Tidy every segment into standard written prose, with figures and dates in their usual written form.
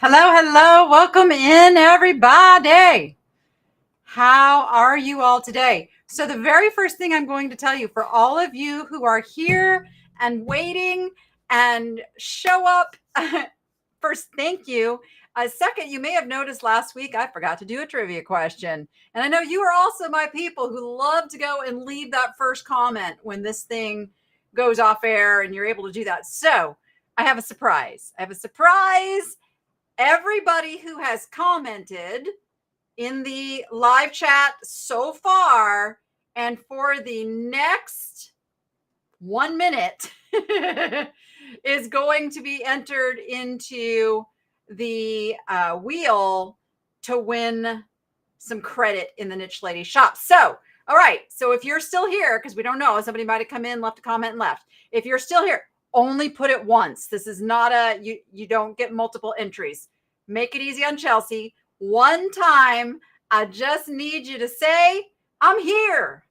Hello, hello. Welcome in, everybody. How are you all today? So, the very first thing I'm going to tell you for all of you who are here and waiting and show up, first, thank you. Second, you may have noticed last week I forgot to do a trivia question. And I know you are also my people who love to go and leave that first comment when this thing goes off air and you're able to do that. So, I have a surprise. I have a surprise. Everybody who has commented in the live chat so far and for the next 1 minute is going to be entered into the wheel to win some credit in the Niche Lady shop. So, all right. So if you're still here, because we don't know, somebody might have come in, left a comment, and left. If you're still here, only put it once. This is not you don't get multiple entries. Make it easy on Chelsea. One time, I just need you to say, I'm here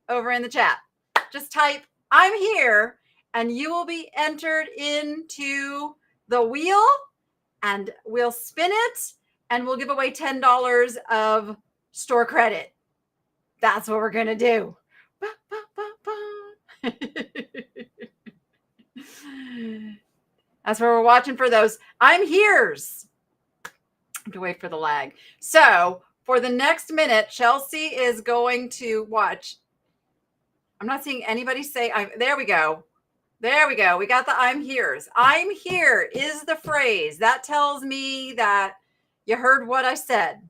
over in the chat. Just type, I'm here, and you will be entered into the wheel, and we'll spin it, and we'll give away $10 of store credit. That's what we're going to do. That's where we're watching for those I'm here's. I have to wait for the lag. So for the next minute, Chelsea is going to watch. I'm not seeing anybody say, there we go. There we go. We got the I'm here's. I'm here is the phrase. That tells me that you heard what I said.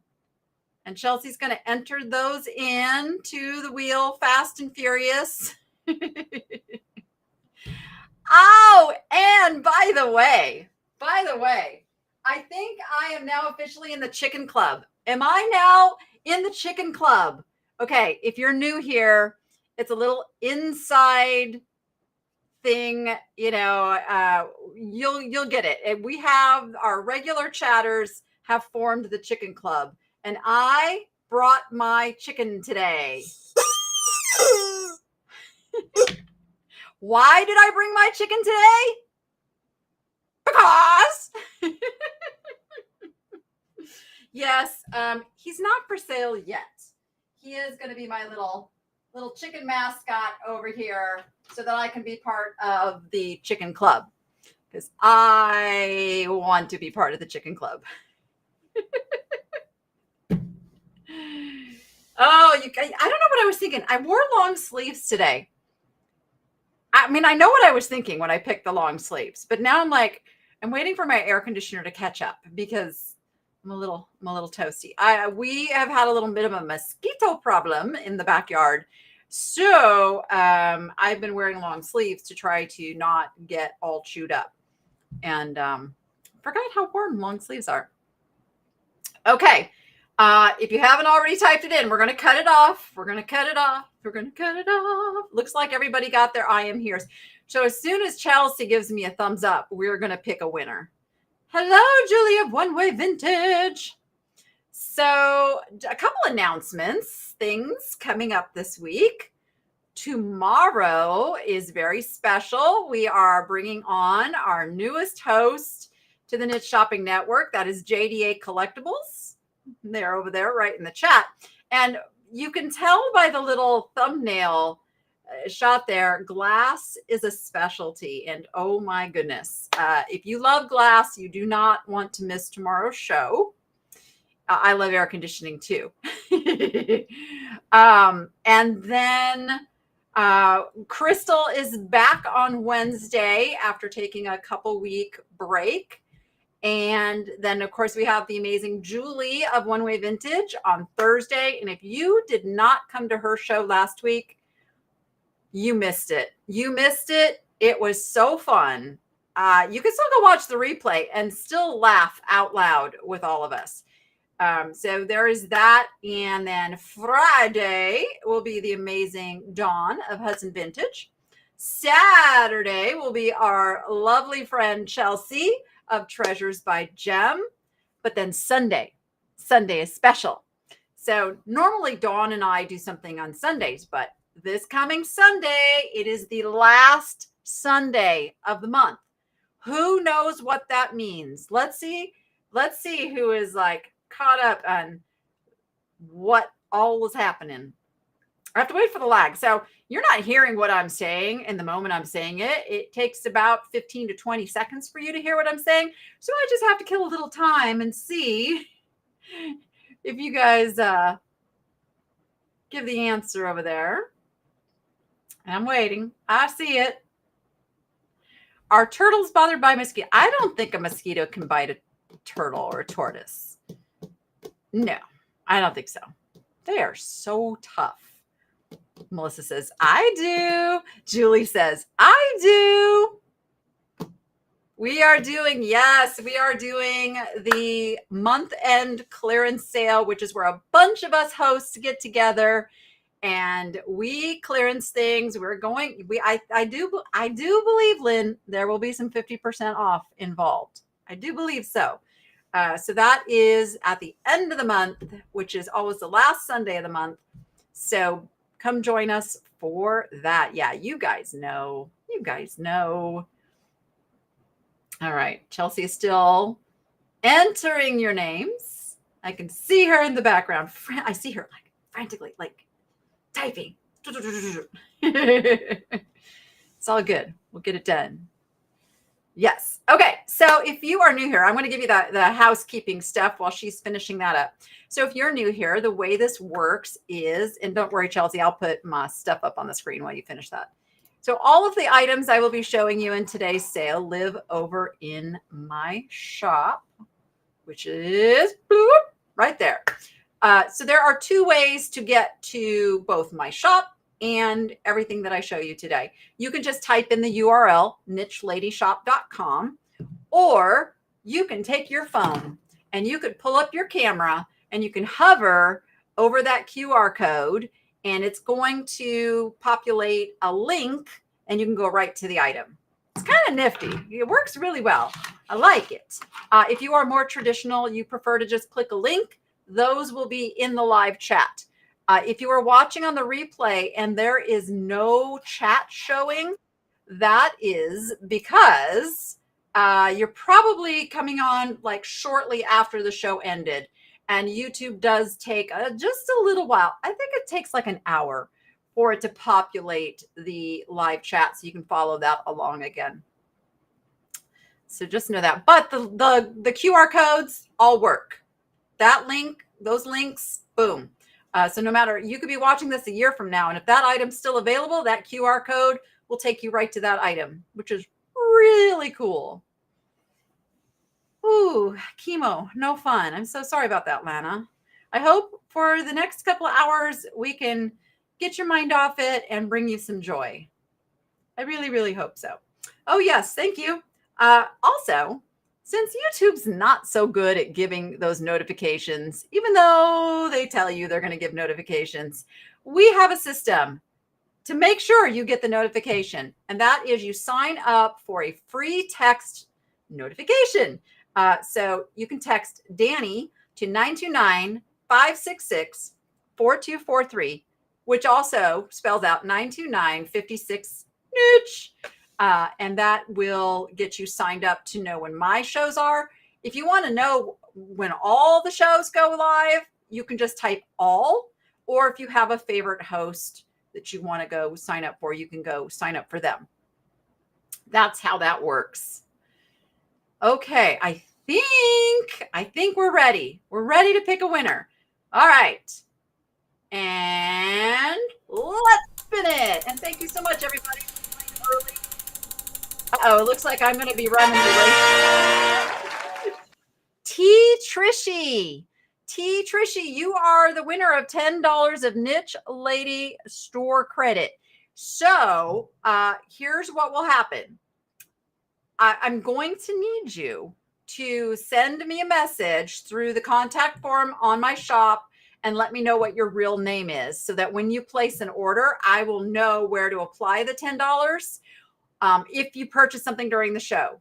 And Chelsea's going to enter those in to the wheel fast and furious. Oh, and by the way, I think I am now officially in the chicken club. Am I now in the chicken club? Okay, if you're new here, it's a little inside thing, you'll get it. We have our regular chatters have formed the chicken club, and I brought my chicken today. Why did I bring my chicken today? Because yes, he's not for sale yet. He is going to be my little chicken mascot over here so that I can be part of the chicken club, because I want to be part of the chicken club. Oh, I don't know what I was thinking. I wore long sleeves today. I mean, I know what I was thinking when I picked the long sleeves, but now I'm waiting for my air conditioner to catch up because I'm a little toasty. We have had a little bit of a mosquito problem in the backyard. So I've been wearing long sleeves to try to not get all chewed up, and forgot how warm long sleeves are. Okay. If you haven't already typed it in, we're going to cut it off. Looks like everybody got their I am here's. So as soon as Chelsea gives me a thumbs up, we're going to pick a winner. Hello, Julia, One Way Vintage. So a couple announcements, things coming up this week. Tomorrow is very special. We are bringing on our newest host to the Niche Shopping Network. That is JDA Collectibles. They're over there right in the chat. And you can tell by the little thumbnail shot there, glass is a specialty. And oh my goodness, if you love glass, you do not want to miss tomorrow's show. I love air conditioning too. And then Crystal is back on Wednesday after taking a couple week break. And then, of course, we have the amazing Julie of One Way Vintage on Thursday. And if you did not come to her show last week, you missed it. It was so fun. You can still go watch the replay and still laugh out loud with all of us. So there is that. And then Friday will be the amazing Dawn of Hudson Vintage. Saturday will be our lovely friend Chelsea of Treasures by Gem. But then Sunday is special. So normally Dawn and I do something on Sundays, but this coming Sunday, it is the last Sunday of the month. Who knows what that means? Let's see. let's see who is like caught up on what all was happening. I have to wait for the lag. So you're not hearing what I'm saying in the moment I'm saying it. It takes about 15 to 20 seconds for you to hear what I'm saying. So I just have to kill a little time and see if you guys give the answer over there. I'm waiting. I see it. Are turtles bothered by mosquito? I don't think a mosquito can bite a turtle or a tortoise. No, I don't think so. They are so tough. Melissa says, I do. Julie says, I do. We are doing the month-end clearance sale, which is where a bunch of us hosts get together and we clearance things. I do believe, Lynn, there will be some 50% off involved. I do believe so. So that is at the end of the month, which is always the last Sunday of the month. So come join us for that. Yeah, you guys know. All right. Chelsea is still entering your names. I can see her in the background. I see her like frantically, like typing. It's all good. We'll get it done. Yes. Okay. So if you are new here, I'm going to give you the housekeeping stuff while she's finishing that up. So if you're new here, the way this works is, and don't worry, Chelsea, I'll put my stuff up on the screen while you finish that. So all of the items I will be showing you in today's sale live over in my shop, which is right there. So there are two ways to get to both my shop and everything that I show you today. You can just type in the URL, nicheLadyShop.com, or you can take your phone and you could pull up your camera and you can hover over that QR code and it's going to populate a link and you can go right to the item. It's kind of nifty. It works really well. I like it. If you are more traditional, you prefer to just click a link, those will be in the live chat. If you are watching on the replay and there is no chat showing, that is because you're probably coming on like shortly after the show ended. And YouTube does take just a little while. I think it takes like an hour for it to populate the live chat so you can follow that along again. So just know that. But the QR codes all work. That link, those links, boom. So no matter, you could be watching this a year from now, and if that item's still available, that QR code will take you right to that item, which is really cool. Ooh, chemo, no fun. I'm so sorry about that, Lana. I hope for the next couple of hours, we can get your mind off it and bring you some joy. I really, really hope so. Oh, yes, thank you. Also, since YouTube's not so good at giving those notifications, even though they tell you they're going to give notifications, we have a system to make sure you get the notification. And that is you sign up for a free text notification. So you can text Danny to 929-566-4243, which also spells out 929-56 niche. And that will get you signed up to know when my shows are. If you want to know when all the shows go live, you can just type all, or if you have a favorite host that you want to go sign up for, you can go sign up for them. That's how that works. Okay, I think we're ready. We're ready to pick a winner. All right. And let's spin it. And thank you so much, everybody, for playing early. Uh-oh, it looks like I'm going to be running the race. Trishy, you are the winner of $10 of Niche Lady store credit. So here's what will happen. I'm going to need you to send me a message through the contact form on my shop and let me know what your real name is so that when you place an order, I will know where to apply the $10 if you purchase something during the show.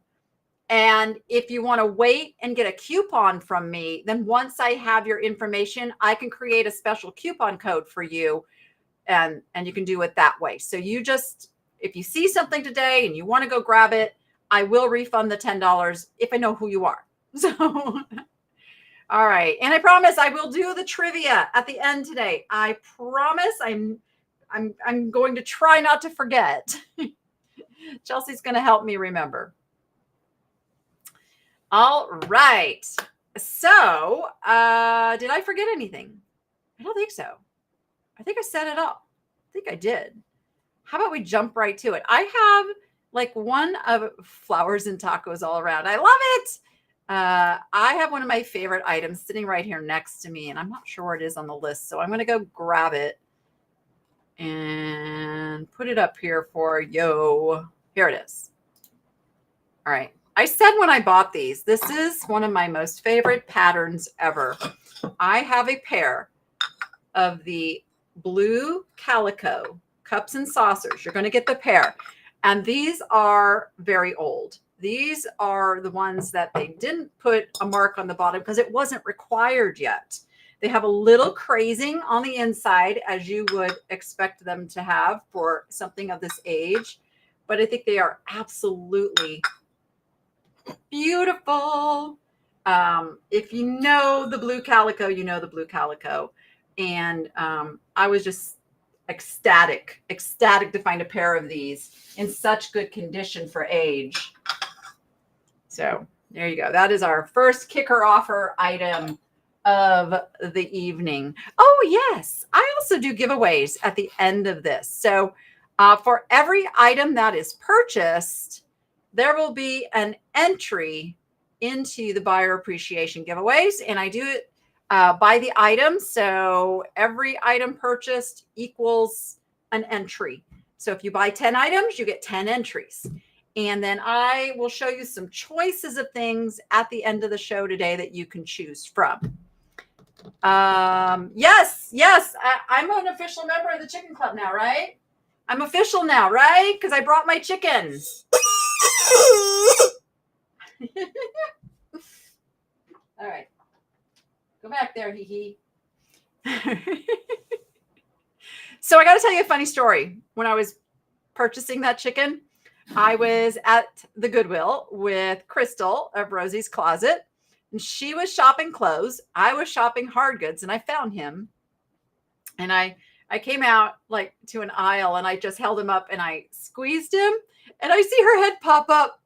And if you want to wait and get a coupon from me, then once I have your information, I can create a special coupon code for you and you can do it that way. So you just, if you see something today and you want to go grab it, I will refund the $10 if I know who you are. So All right. And I promise I will do the trivia at the end today. I promise I'm going to try not to forget. Chelsea's going to help me remember. All right. So, did I forget anything? I don't think so. I think I set it up. I think I did. How about we jump right to it? I have like one of flowers and tacos all around. I love it. I have one of my favorite items sitting right here next to me, and I'm not sure where it is on the list. So I'm going to go grab it and put it up here for you. Here it is. All right. I said when I bought these, this is one of my most favorite patterns ever. I have a pair of the blue calico cups and saucers. You're going to get the pair. And these are very old. These are the ones that they didn't put a mark on the bottom because it wasn't required yet. They have a little crazing on the inside, as you would expect them to have for something of this age. But I think they are absolutely beautiful. If you know the blue calico, you know the blue calico. And I was just ecstatic to find a pair of these in such good condition for age. So there you go. That is our first kicker offer item of the evening. Oh, yes. I also do giveaways at the end of this. So for every item that is purchased, there will be an entry into the buyer appreciation giveaways. And I do it by the item. So every item purchased equals an entry. So if you buy 10 items, you get 10 entries. And then I will show you some choices of things at the end of the show today that you can choose from. Yes, I'm an official member of the Chicken Club now, right? I'm official now, right? Because I brought my chickens. All right. Go back there, hee. So I got to tell you a funny story. When I was purchasing that chicken, I was at the Goodwill with Crystal of Rosie's Closet, and she was shopping clothes. I was shopping hard goods, and I found him. And I came out like to an aisle, and I just held him up, and I squeezed him, and I see her head pop up,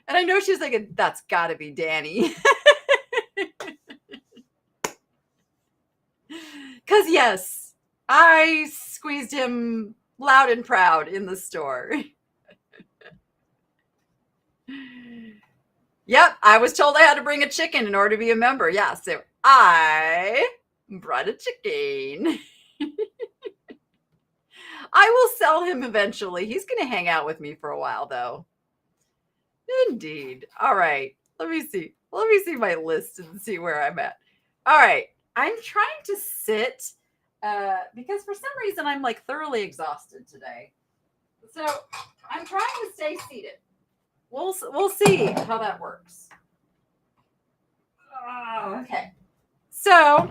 and I know she's thinking, that's got to be Danny. Because yes, I squeezed him loud and proud in the store. Yep, I was told I had to bring a chicken in order to be a member. Yeah, so I brought a chicken. I will sell him eventually. He's going to hang out with me for a while, though. Indeed. All right. Let me see my list and see where I'm at. All right. I'm trying to sit because for some reason I'm like thoroughly exhausted today. So I'm trying to stay seated. We'll see how that works. Okay. So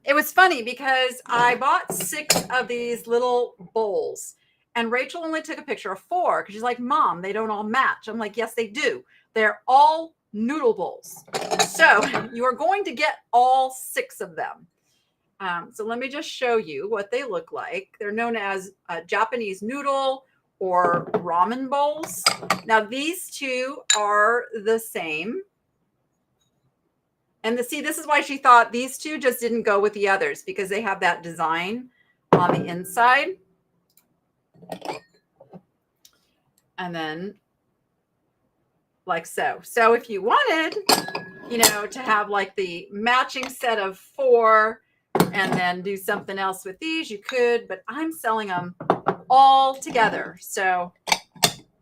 it was funny because I bought 6 of these little bowls, and Rachel only took a picture of 4 because she's like, Mom, they don't all match. I'm like, yes, they do. They're all noodle bowls. So you are going to get all 6 of them. So let me just show you what they look like. They're known as Japanese noodle or ramen bowls. Now these 2 are the same. And this is why she thought these 2 just didn't go with the others, because they have that design on the inside. And then like so. So if you wanted, to have like the matching set of 4 and then do something else with these, you could, but I'm selling them all together. So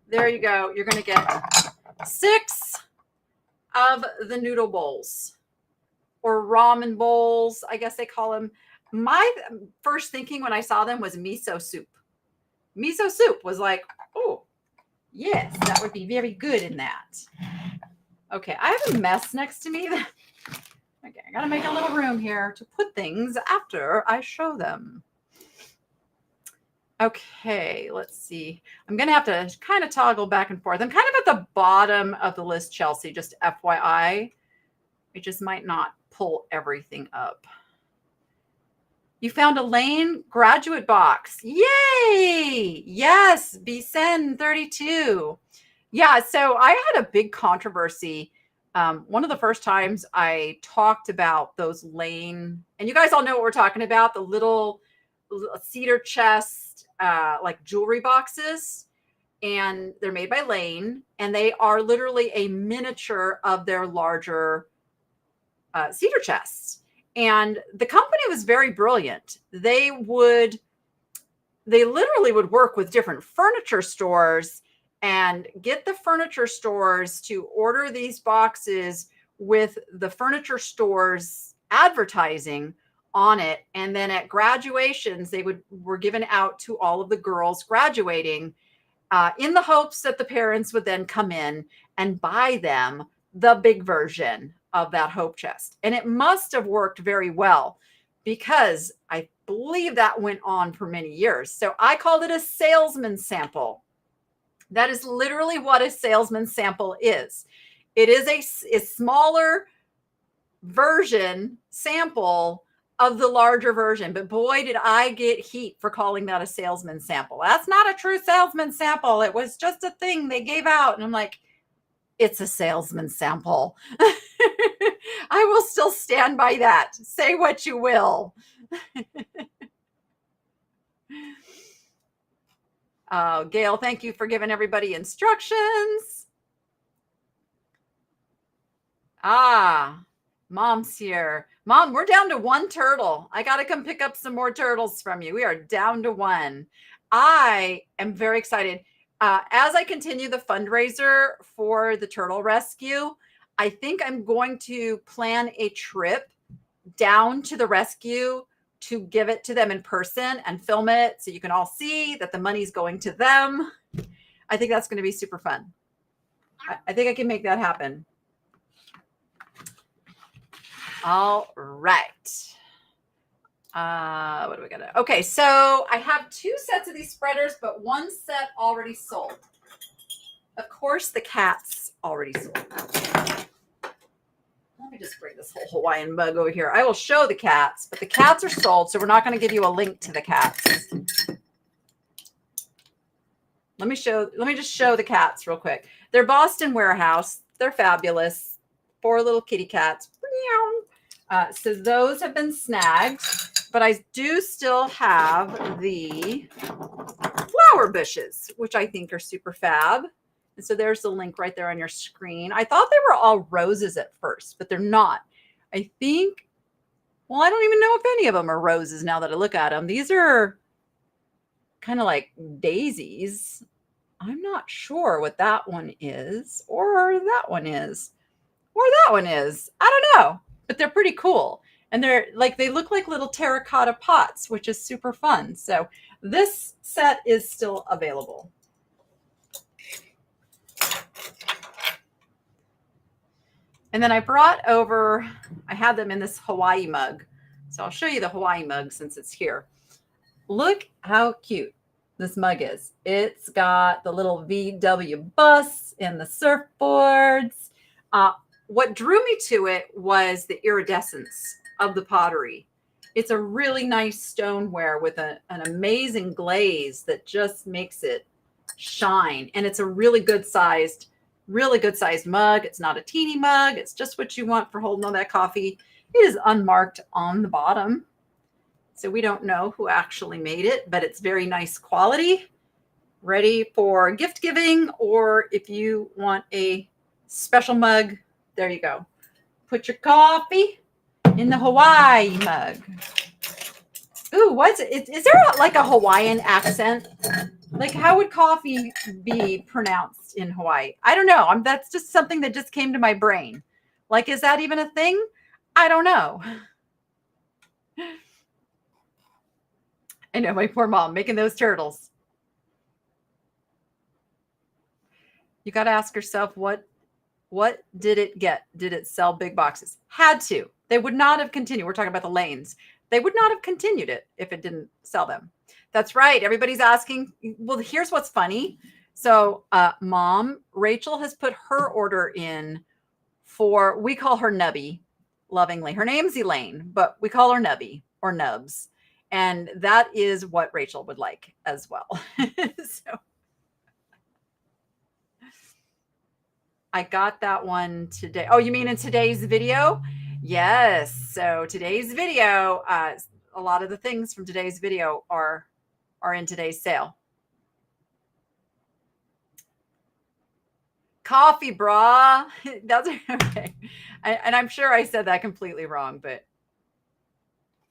there you go. You're going to get 6 of the noodle bowls or ramen bowls. I guess they call them. My first thinking when I saw them was miso soup. Miso soup was like, oh, yes, that would be very good in that. Okay, I have a mess next to me. Okay, I got to make a little room here to put things after I show them. Okay, let's see. I'm going to have to kind of toggle back and forth. I'm kind of at the bottom of the list, Chelsea, just FYI. It just might not pull everything up. You found a Lane graduate box. Yay! Yes, BSN 32. Yeah, so I had a big controversy. One of the first times I talked about those Lane, and you guys all know what we're talking about, the little cedar chest, like jewelry boxes. And they're made by Lane, and they are literally a miniature of their larger cedar chests. And the company was very brilliant. They literally would work with different furniture stores and get the furniture stores to order these boxes with the furniture stores advertising on it. And then at graduations, they were given out to all of the girls graduating in the hopes that the parents would then come in and buy them the big version of that hope chest. And it must have worked very well, because I believe that went on for many years. So I called it a salesman sample. That is literally what a salesman sample is. It is a smaller version sample of the larger version. But boy, did I get heat for calling that a salesman sample. That's not a true salesman sample. It was just a thing they gave out. And I'm like, it's a salesman sample. I will still stand by that. Say what you will. Gail, thank you for giving everybody instructions. Mom's here. Mom, we're down to 1 turtle. I got to come pick up some more turtles from you. We are down to 1. I am very excited. As I continue the fundraiser for the turtle rescue, I think I'm going to plan a trip down to the rescue to give it to them in person and film it so you can all see that the money's going to them. I think that's going to be super fun. I think I can make that happen. All right. What do we got to? Okay, so I have 2 sets of these spreaders, but 1 set already sold. Of course, the cats already sold. Let me just bring this whole Hawaiian mug over here. I will show the cats, but the cats are sold, so we're not going to give you a link to the cats. Let me just show the cats real quick. They're Boston Warehouse. They're fabulous. 4 little kitty cats. So those have been snagged, but I do still have the flower bushes, which I think are super fab. And so there's the link right there on your screen. I thought they were all roses at first, but they're not. I think, well, I don't even know if any of them are roses now that I look at them. These are kind of like daisies. I'm not sure what that one is, or that one is, or that one is. I don't know, but they're pretty cool. And they look like little terracotta pots, which is super fun. So this set is still available. And then I brought over, I had them in this Hawaii mug. So I'll show you the Hawaii mug since it's here. Look how cute this mug is. It's got the little VW bus and the surfboards. What drew me to it was the iridescence of the pottery. It's a really nice stoneware with an amazing glaze that just makes it shine. And it's a really good sized mug. It's not a teeny mug. It's just what you want for holding all that coffee. It is unmarked on the bottom, so we don't know who actually made it, but it's very nice quality, ready for gift giving, or if you want a special mug, there you go. Put your coffee in the Hawaii mug. Ooh, what's it? Is there like a Hawaiian accent? Like, how would coffee be pronounced in Hawaii? I don't know. That's just something that just came to my brain. Like, is that even a thing? I don't know. I know, my poor mom making those turtles. You got to ask yourself, what did it get? Did it sell big boxes? Had to. They would not have continued. We're talking about the lanes. They would not have continued it if it didn't sell them. That's right. Everybody's asking. Well, here's what's funny. So, Mom, Rachel has put her order in we call her Nubby lovingly. Her name's Elaine, but we call her Nubby or Nubs. And that is what Rachel would like as well. So I got that one today. Oh, you mean in today's video? Yes. So today's video, a lot of the things from today's video are in today's sale. Coffee, brah. That's okay. And I'm sure I said that completely wrong, but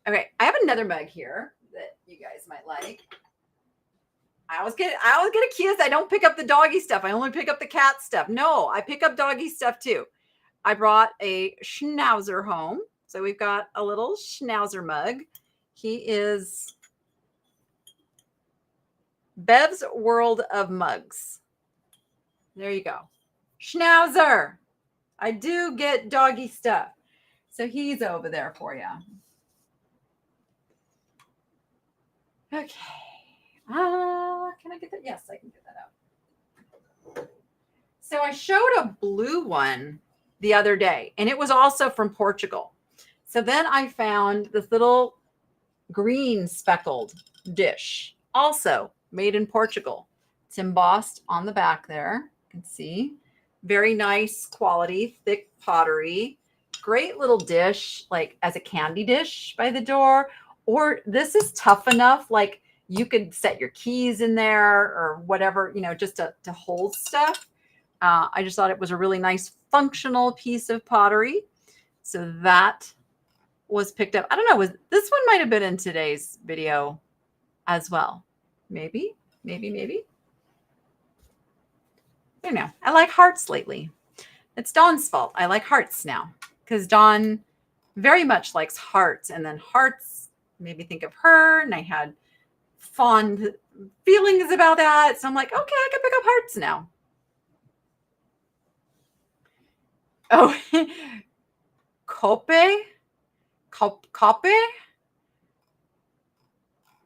okay. I have another mug here that you guys might like. I always get accused I don't pick up the doggy stuff. I only pick up the cat stuff. No, I pick up doggy stuff too. I brought a schnauzer home. So we've got a little schnauzer mug. He is Bev's World of Mugs. There you go. Schnauzer. I do get doggy stuff. So he's over there for you. Okay. Can I get that? Yes, I can get that out. So I showed a blue one the other day, and it was also from Portugal. So then I found this little green speckled dish, also made in Portugal. It's embossed on the back there. You can see. Very nice quality, thick pottery. Great little dish, like as a candy dish by the door. Or this is tough enough, like you could set your keys in there or whatever, just to hold stuff. I just thought it was a really nice functional piece of pottery. So that was picked up. I don't know, this one might have been in today's video as well. Maybe. I don't know. I like hearts lately. It's Dawn's fault. I like hearts now because Dawn very much likes hearts, and then hearts made me think of her, and I had fond feelings about that. So I'm like, okay, I can pick up hearts now. Oh, Cope?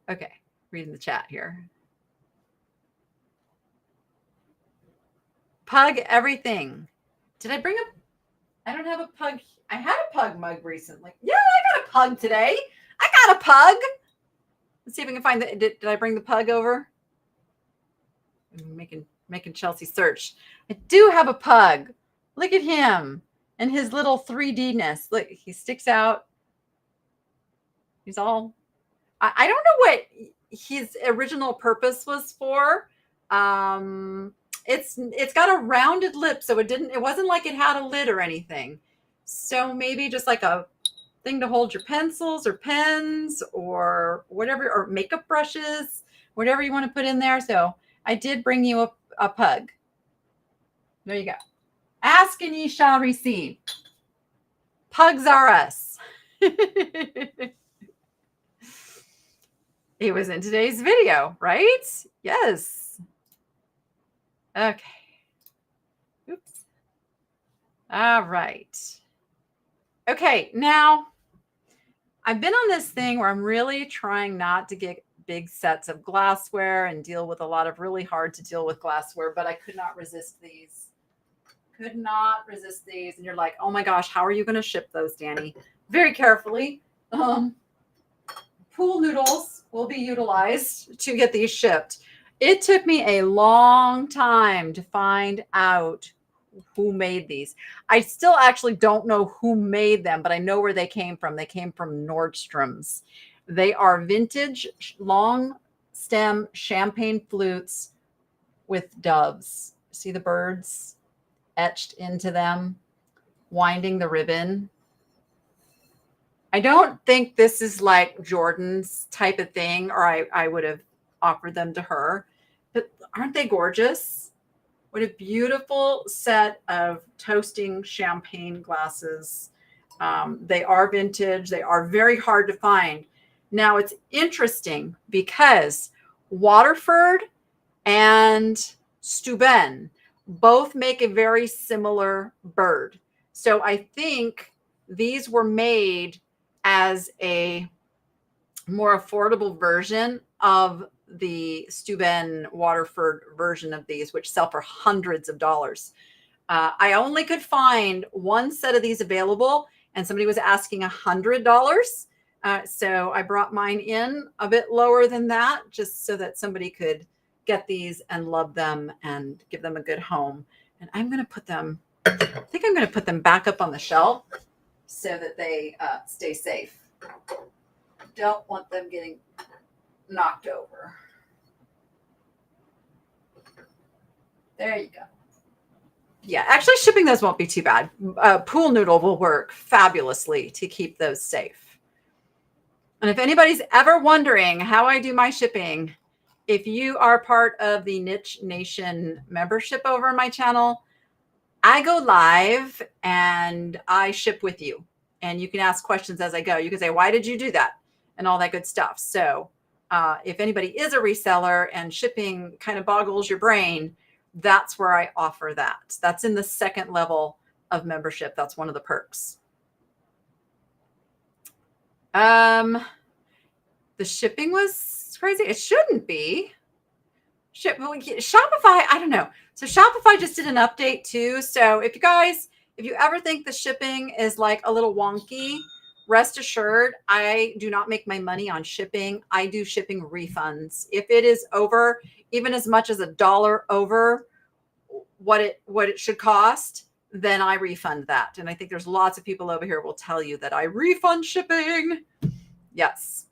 Okay, reading the chat here. Pug everything. Did I bring I don't have a pug. I had a pug mug recently. Yeah, I got a pug today. I got a pug. Let's see if I can find did I bring the pug over? I'm making Chelsea search. I do have a pug. Look at him and his little 3D-ness. Look, he sticks out. He's all, I don't know what his original purpose was for. It's got a rounded lip, so it wasn't like it had a lid or anything. So maybe just like a thing to hold your pencils or pens or whatever, or makeup brushes, whatever you want to put in there. So I did bring you a pug. There you go. Ask and ye shall receive. Pugs are us. It was in today's video, right? Yes. Okay. Oops. All right. Okay, now I've been on this thing where I'm really trying not to get big sets of glassware and deal with a lot of really hard to deal with glassware, but I could not resist these. And you're like, oh my gosh, how are you going to ship those, Danny? Very carefully. Pool noodles will be utilized to get these shipped. It took me a long time to find out who made these. I still actually don't know who made them, but I know where they came from. They came from Nordstrom's. They are vintage long stem champagne flutes with doves. See the birds etched into them, winding the ribbon. I don't think this is like Jordan's type of thing, or I would have offered them to her, but aren't they gorgeous? What a beautiful set of toasting champagne glasses. They are vintage. They are very hard to find. Now it's interesting because Waterford and Steuben both make a very similar bird. So I think these were made as a more affordable version of the Steuben Waterford version of these, which sell for hundreds of dollars. I only could find one set of these available, and somebody was asking $100. So I brought mine in a bit lower than that, just so that somebody could get these and love them and give them a good home. And I'm going to put them, I think I'm going to put them back up on the shelf so that they stay safe. Don't want them getting knocked over. There you go. Yeah, actually shipping those won't be too bad. Pool noodle will work fabulously to keep those safe. And if anybody's ever wondering how I do my shipping, if you are part of the Niche Nation membership over on my channel, I go live and I ship with you. And you can ask questions as I go. You can say, why did you do that? And all that good stuff. So if anybody is a reseller and shipping kind of boggles your brain, that's where I offer that. That's in the second level of membership. That's one of the perks. The shipping was crazy. It shouldn't be. Shopify, I don't know. So Shopify just did an update too. So if you ever think the shipping is like a little wonky, rest assured, I do not make my money on shipping. I do shipping refunds. If it is over, even as much as $1 over what it should cost, then I refund that. And I think there's lots of people over here will tell you that I refund shipping. Yes.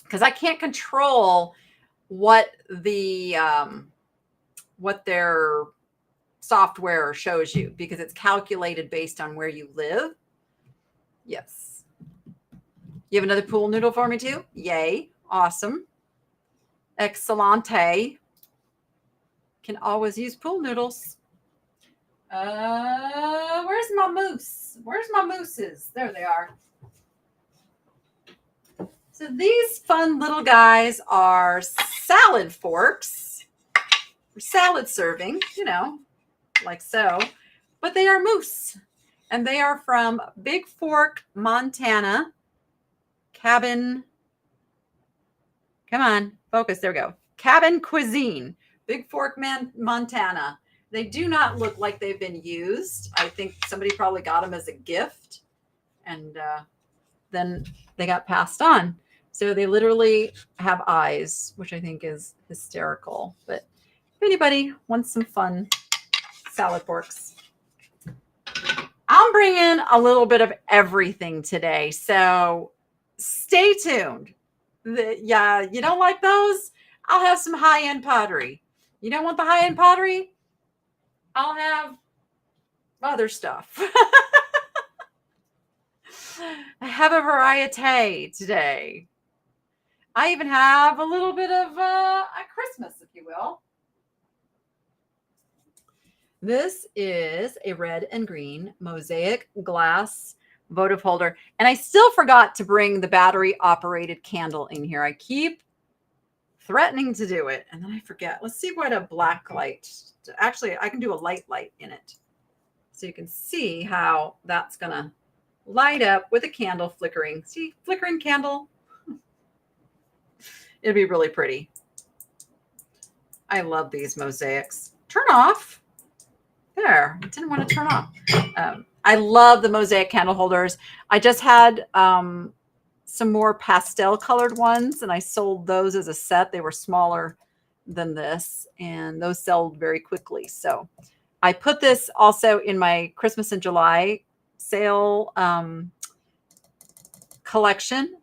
Because I can't control what their software shows you, because it's calculated based on where you live. Yes. You have another pool noodle for me too? Yay. Awesome. Excellente. Can always use pool noodles. Where's my moose? Where's my mooses? There they are. So these fun little guys are salad forks, salad serving, like so, but they are moose, and they are from Big Fork, Montana. Cabin. Come on, focus. There we go. Cabin Cuisine, Big Fork, Montana. They do not look like they've been used. I think somebody probably got them as a gift, and then they got passed on. So they literally have eyes, which I think is hysterical. But if anybody wants some fun salad forks, I'm bringing a little bit of everything today. So stay tuned. Yeah, you don't like those? I'll have some high-end pottery. You don't want the high-end pottery? I'll have other stuff. I have a variety today. I even have a little bit of a Christmas, if you will. This is a red and green Mosaic glass votive holder. And I still forgot to bring the battery operated candle in here. I keep threatening to do it, and then I forget. Let's see what a black light. Actually, I can do a light in it. So you can see how that's going to light up with a candle flickering. See, flickering candle. It'll be really pretty. I love these mosaics. Turn off. There. I didn't want to turn off. I love the mosaic candle holders. I just had some more pastel colored ones, and I sold those as a set. They were smaller than this, and those sold very quickly. So I put this also in my Christmas in July sale collection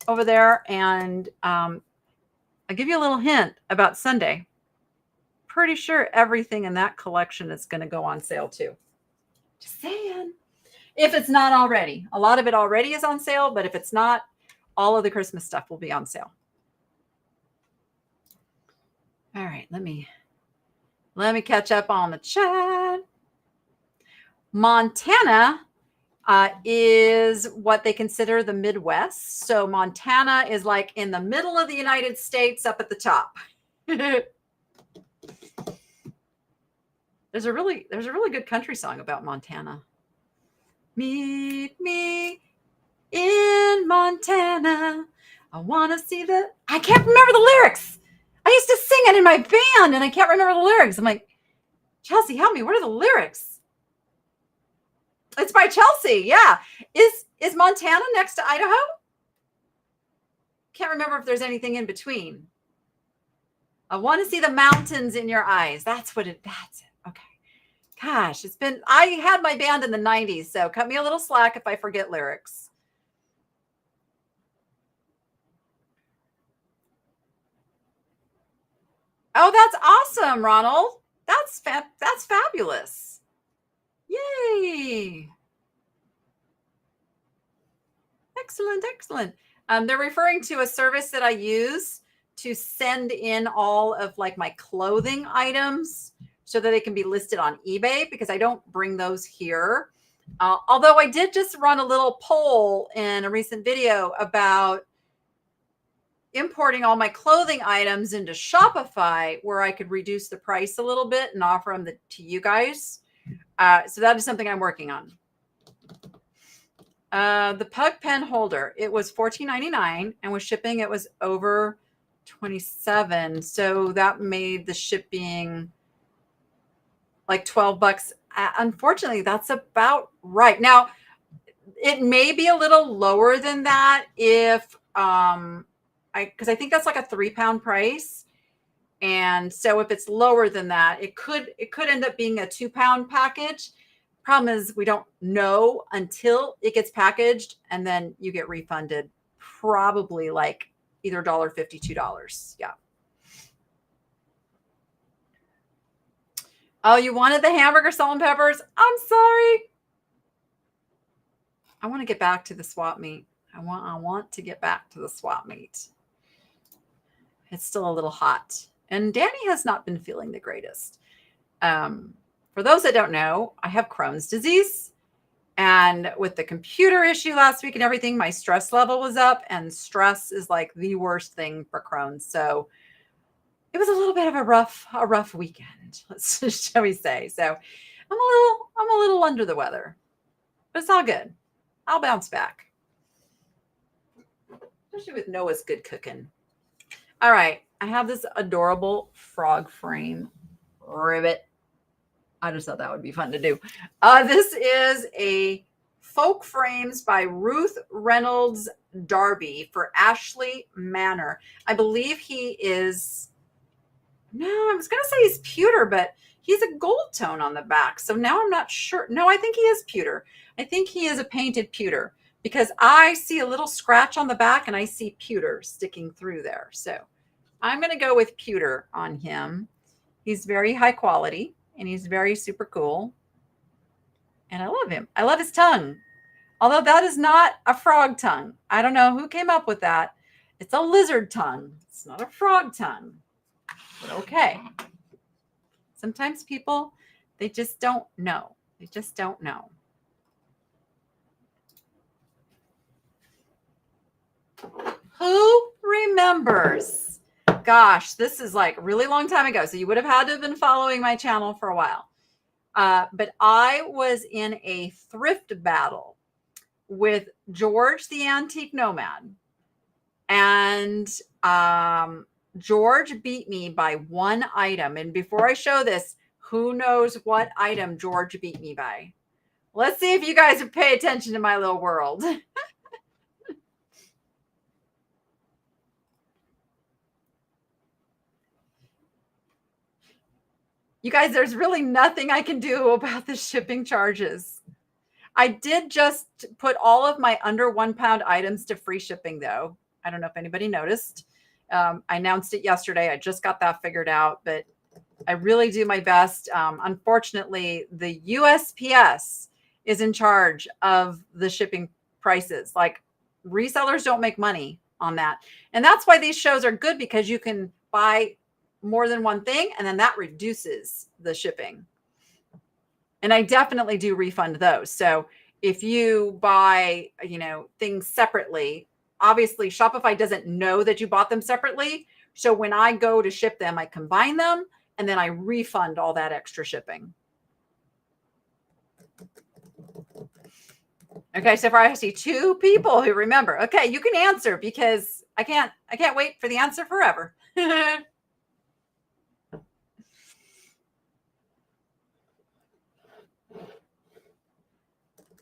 over there. And I'll give you a little hint about Sunday. Pretty sure everything in that collection is going to go on sale too. Just saying. If it's not already. A lot of it already is on sale, but if it's not, all of the Christmas stuff will be on sale. All right, let me catch up on the chat. Montana is what they consider the Midwest. So Montana is like in the middle of the United States, up at the top. There's a really good country song about Montana. Meet me in Montana. I want to see I can't remember the lyrics. I used to sing it in my band and I can't remember the lyrics. I'm like, Chelsea, help me. What are the lyrics? It's by Chelsea. Yeah. Is Montana next to Idaho? Can't remember if there's anything in between. I want to see the mountains in your eyes. That's it. Okay. Gosh, I had my band in the 90s, so cut me a little slack if I forget lyrics. Oh, that's awesome, Ronald. That's fabulous. Yay. Excellent, excellent. They're referring to a service that I use to send in all of like my clothing items so that they can be listed on eBay, because I don't bring those here. Although I did just run a little poll in a recent video about importing all my clothing items into Shopify, where I could reduce the price a little bit and offer them to you guys. So that is something I'm working on. The Pug pen holder, it was $14.99, and with shipping it was over $27. So that made the shipping like $12. Unfortunately, that's about right. Now, it may be a little lower than that if because I think that's like a 3-pound price. And so if it's lower than that, it could end up being a 2-pound package. Problem is, we don't know until it gets packaged, and then you get refunded probably like either $1.50, $2. Yeah. Oh, you wanted the hamburger salt and peppers? I'm sorry. I want to get back to the swap meet. I want to get back to the swap meet. It's still a little hot, and Danny has not been feeling the greatest. For those that don't know, I have Crohn's disease, and with the computer issue last week and everything, my stress level was up, and stress is like the worst thing for Crohn's. So it was a little bit of a rough weekend, shall we say. So I'm a little under the weather, but it's all good. I'll bounce back, especially with Noah's good cooking. All right, I have this adorable frog frame Ribet. I just thought that would be fun to do. This is a Folk Frames by Ruth Reynolds Darby for Ashley Manor. I believe he is, no, I was going to say he's pewter, but he's a gold tone on the back. So now I'm not sure. No, I think he is pewter. I think he is a painted pewter, because I see a little scratch on the back and I see pewter sticking through there. So I'm going to go with pewter on him. He's very high quality, and he's very super cool. And I love him. I love his tongue. Although that is not a frog tongue. I don't know who came up with that. It's a lizard tongue. It's not a frog tongue. But okay. Sometimes people, they just don't know. They just don't know. Who remembers? Gosh, this is like a really long time ago. So you would have had to have been following my channel for a while. But I was in a thrift battle with George the Antique Nomad. And George beat me by one item. And before I show this, who knows what item George beat me by? Let's see if you guys would pay attention to my little world. You guys, there's really nothing I can do about the shipping charges. I did just put all of my under 1 pound items to free shipping, though. I don't know if anybody noticed. I announced it yesterday. I just got that figured out, but I really do my best. Unfortunately, the USPS is in charge of the shipping prices. Like, resellers don't make money on that. And that's why these shows are good, because you can buy more than one thing, and then that reduces the shipping. And I definitely do refund those. So if you buy, things separately, obviously Shopify doesn't know that you bought them separately. So when I go to ship them, I combine them, and then I refund all that extra shipping. Okay, so far I see 2 people who remember. Okay, you can answer, because I can't wait for the answer forever.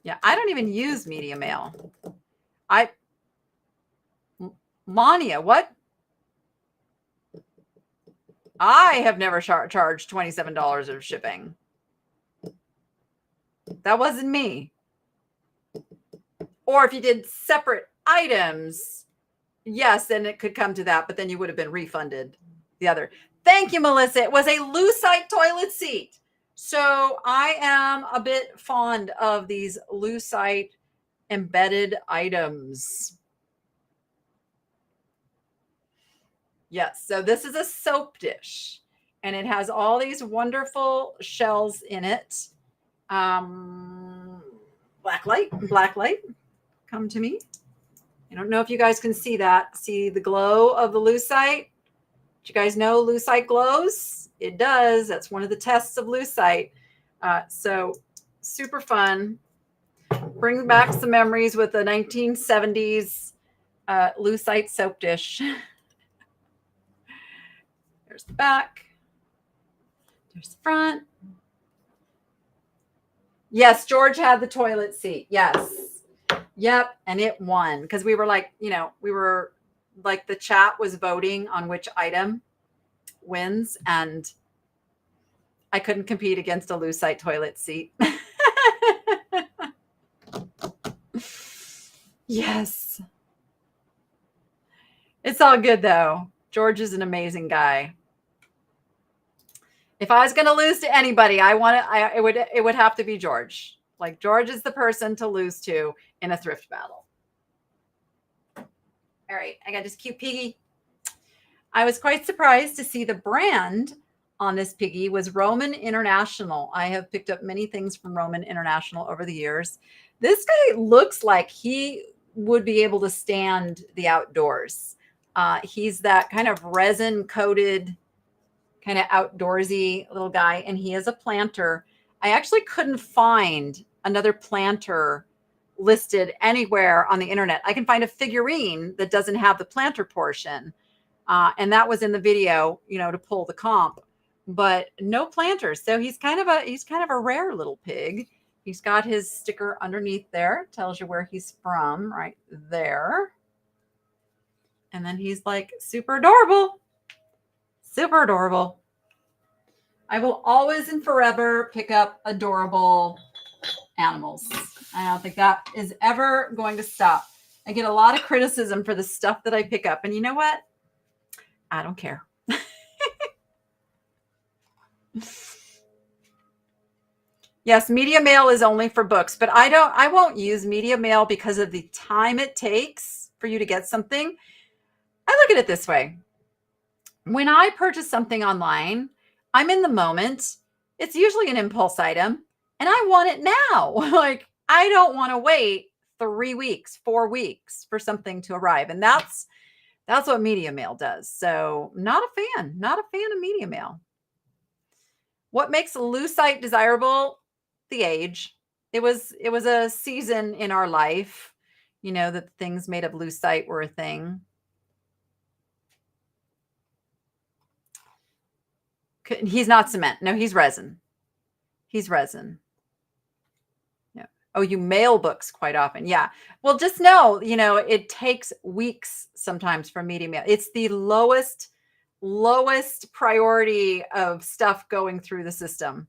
Yeah, I don't even use media mail. Lania, what? I have never charged $27 of shipping. That wasn't me. Or if you did separate items, yes, then it could come to that, but then you would have been refunded the other. Thank you, Melissa. It was a Lucite toilet seat. So I am a bit fond of these Lucite embedded items. Yes, so this is a soap dish, and it has all these wonderful shells in it. Black light, come to me. I don't know if you guys can see that. See the glow of the lucite? Do you guys know lucite glows? It does. That's one of the tests of lucite. So super fun. Brings back some memories with the 1970s lucite soap dish. There's the back. There's the front. Yes, George had the toilet seat. Yes. Yep. And it won because we were like, the chat was voting on which item wins. And I couldn't compete against a lucite toilet seat. Yes. It's all good though. George is an amazing guy. If I was going to lose to anybody, it would have to be George. Like George is the person to lose to in a thrift battle. All right, I got this cute Piggy. I was quite surprised to see the brand on this Piggy was Ramen International. I have picked up many things from Ramen International over the years. This guy looks like he would be able to stand the outdoors. He's that kind of resin coated, kind of outdoorsy little guy, and he is a planter. I actually couldn't find another planter listed anywhere on the internet. I can find a figurine that doesn't have the planter portion, and that was in the video, to pull the comp, but no planters. So he's kind of a rare little pig. He's got his sticker underneath there, tells you where he's from, right there, and then he's like super adorable. Super adorable. I will always and forever pick up adorable animals. I don't think that is ever going to stop. I get a lot of criticism for the stuff that I pick up. And you know what? I don't care. Yes, media mail is only for books, but I won't use media mail because of the time it takes for you to get something. I look at it this way. When I purchase something online, I'm in the moment. It's usually an impulse item and I want it now. Like I don't want to wait 3 weeks, 4 weeks for something to arrive. And that's what media mail does. So not a fan of media mail. What makes lucite desirable? The age. It was a season in our life, that things made of lucite were a thing. He's not cement. No, he's resin. He's resin. Yeah. Oh, you mail books quite often. Yeah. Well, just know, it takes weeks sometimes for media mail. It's the lowest priority of stuff going through the system.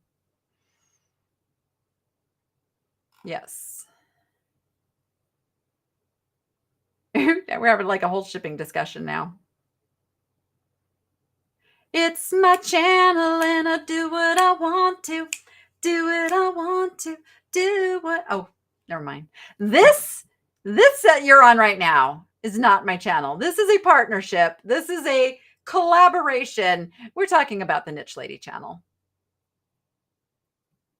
Yes. We're having like a whole shipping discussion now. It's my channel and I do what I want to. Do what I want to. Do what. Oh, never mind. This that you're on right now is not my channel. This is a partnership. This is a collaboration. We're talking about the Niche Lady channel.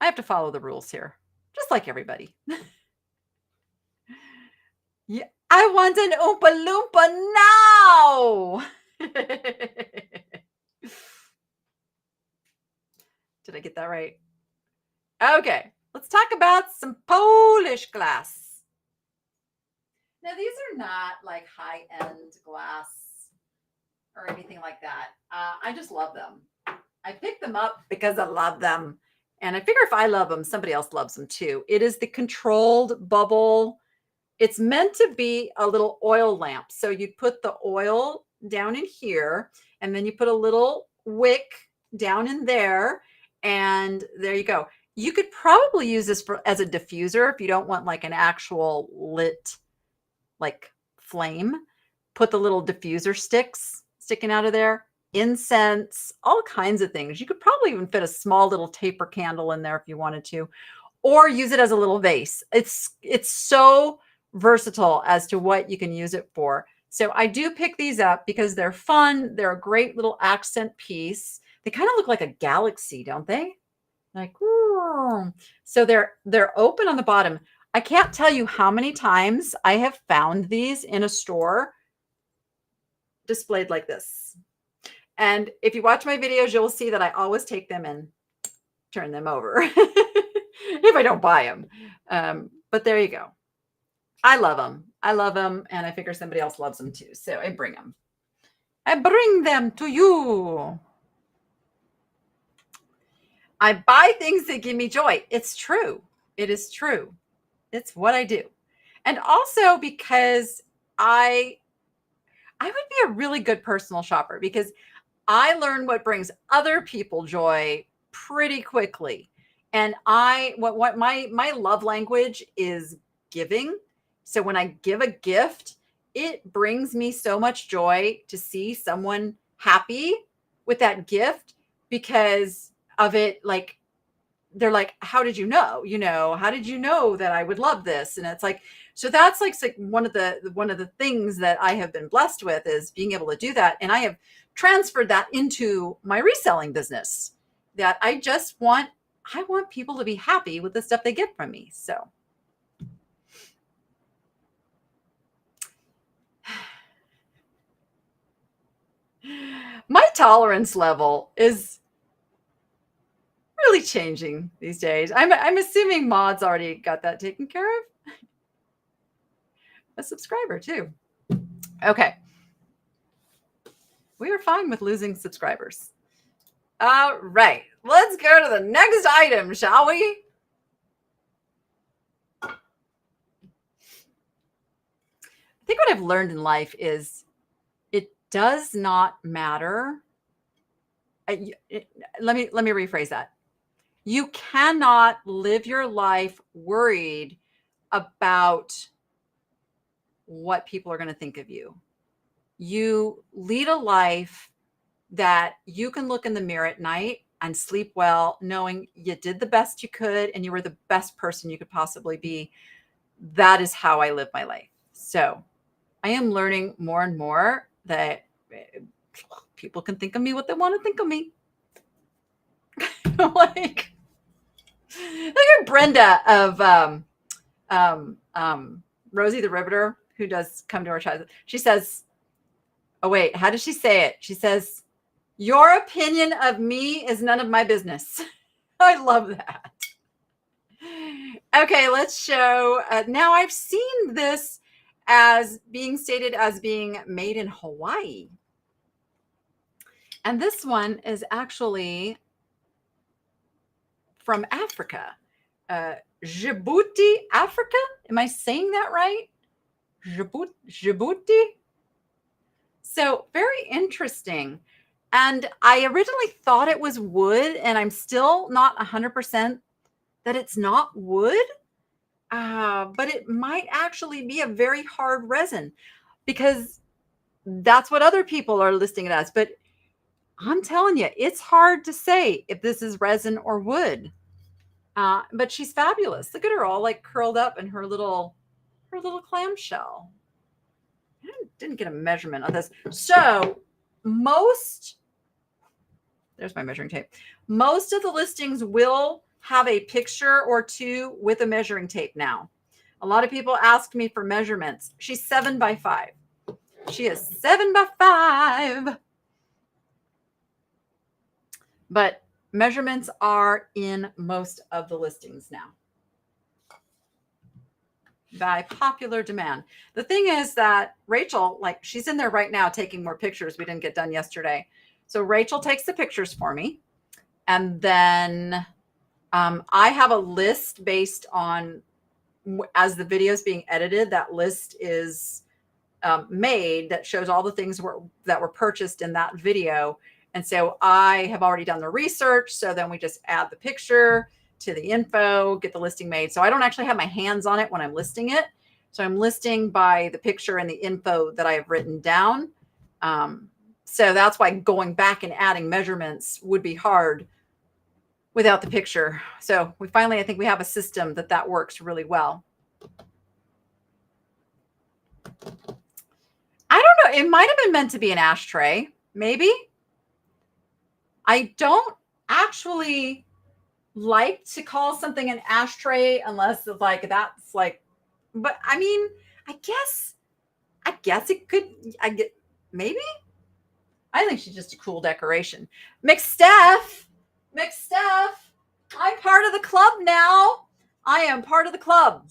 I have to follow the rules here, just like everybody. Yeah, I want an Oompa Loompa now. Did I get that right? Okay, let's talk about some Polish glass. Now, these are not like high-end glass or anything like that. I just love them. I picked them up because I love them. And I figure if I love them, somebody else loves them too. It is the controlled bubble. It's meant to be a little oil lamp. So you put the oil down in here, and then you put a little wick down in there, and there you go. You could probably use this as a diffuser if you don't want like an actual lit like flame. Put the little diffuser sticks sticking out of there, incense, all kinds of things. You could probably even fit a small little taper candle in there if you wanted to, or use it as a little vase. It's so versatile as to what you can use it for. So I do pick these up because they're fun. They're a great little accent piece. They kind of look like a galaxy, don't they? Like, ooh. So they're open on the bottom. I can't tell you how many times I have found these in a store displayed like this. And if you watch my videos, you'll see that I always take them and turn them over if I don't buy them. But there you go. I love them. I love them. And I figure somebody else loves them too. So I bring them. I bring them to you. I buy things that give me joy. It's true. It is true. It's what I do. And also because I would be a really good personal shopper because I learn what brings other people joy pretty quickly. And what my love language is giving. So when I give a gift, it brings me so much joy to see someone happy with that gift because of it. Like, they're like, how did you know? How did you know that I would love this? And it's like, so that's like one of the things that I have been blessed with is being able to do that. And I have transferred that into my reselling business that I want people to be happy with the stuff they get from me. So my tolerance level is really changing these days. I'm assuming Maud's already got that taken care of. A subscriber too. Okay. We are fine with losing subscribers. All right. Let's go to the next item, shall we? I think what I've learned in life is it does not matter. Let me rephrase that. You cannot live your life worried about what people are going to think of you. You lead a life that you can look in the mirror at night and sleep well, knowing you did the best you could and you were the best person you could possibly be. That is how I live my life. So I am learning more and more that people can think of me what they want to think of me. Like, look at Brenda of Rosie the Riveter, who does come to our child. She says, oh wait, how does she say it? She says, your opinion of me is none of my business. I love that. Okay, let's show. Now I've seen this as being stated as being made in Hawaii. And this one is actually from Africa. Djibouti, Africa? Am I saying that right? Djibouti? So very interesting. And I originally thought it was wood, and I'm still not 100% that it's not wood, but it might actually be a very hard resin because that's what other people are listing it as. But I'm telling you, it's hard to say if this is resin or wood. But she's fabulous. Look at her all like curled up in her little clamshell. I didn't get a measurement on this. So there's my measuring tape. Most of the listings will have a picture or two with a measuring tape now. A lot of people ask me for measurements. She's 7x5. She is 7x5. But measurements are in most of the listings now by popular demand. The thing is that Rachel, like, she's in there right now taking more pictures. We didn't get done yesterday. So Rachel takes the pictures for me. And then I have a list based on as the video is being edited, that list is made that shows all the things that were purchased in that video. And so I have already done the research. So then we just add the picture to the info, get the listing made. So I don't actually have my hands on it when I'm listing it. So I'm listing by the picture and the info that I have written down. So that's why going back and adding measurements would be hard without the picture. So I think we have a system that works really well. I don't know. It might have been meant to be an ashtray. Maybe. I don't actually like to call something an ashtray unless it's like, that's like, but I mean, I guess it could, maybe. I think she's just a cool decoration. McSteph, I'm part of the club now. I am part of the club.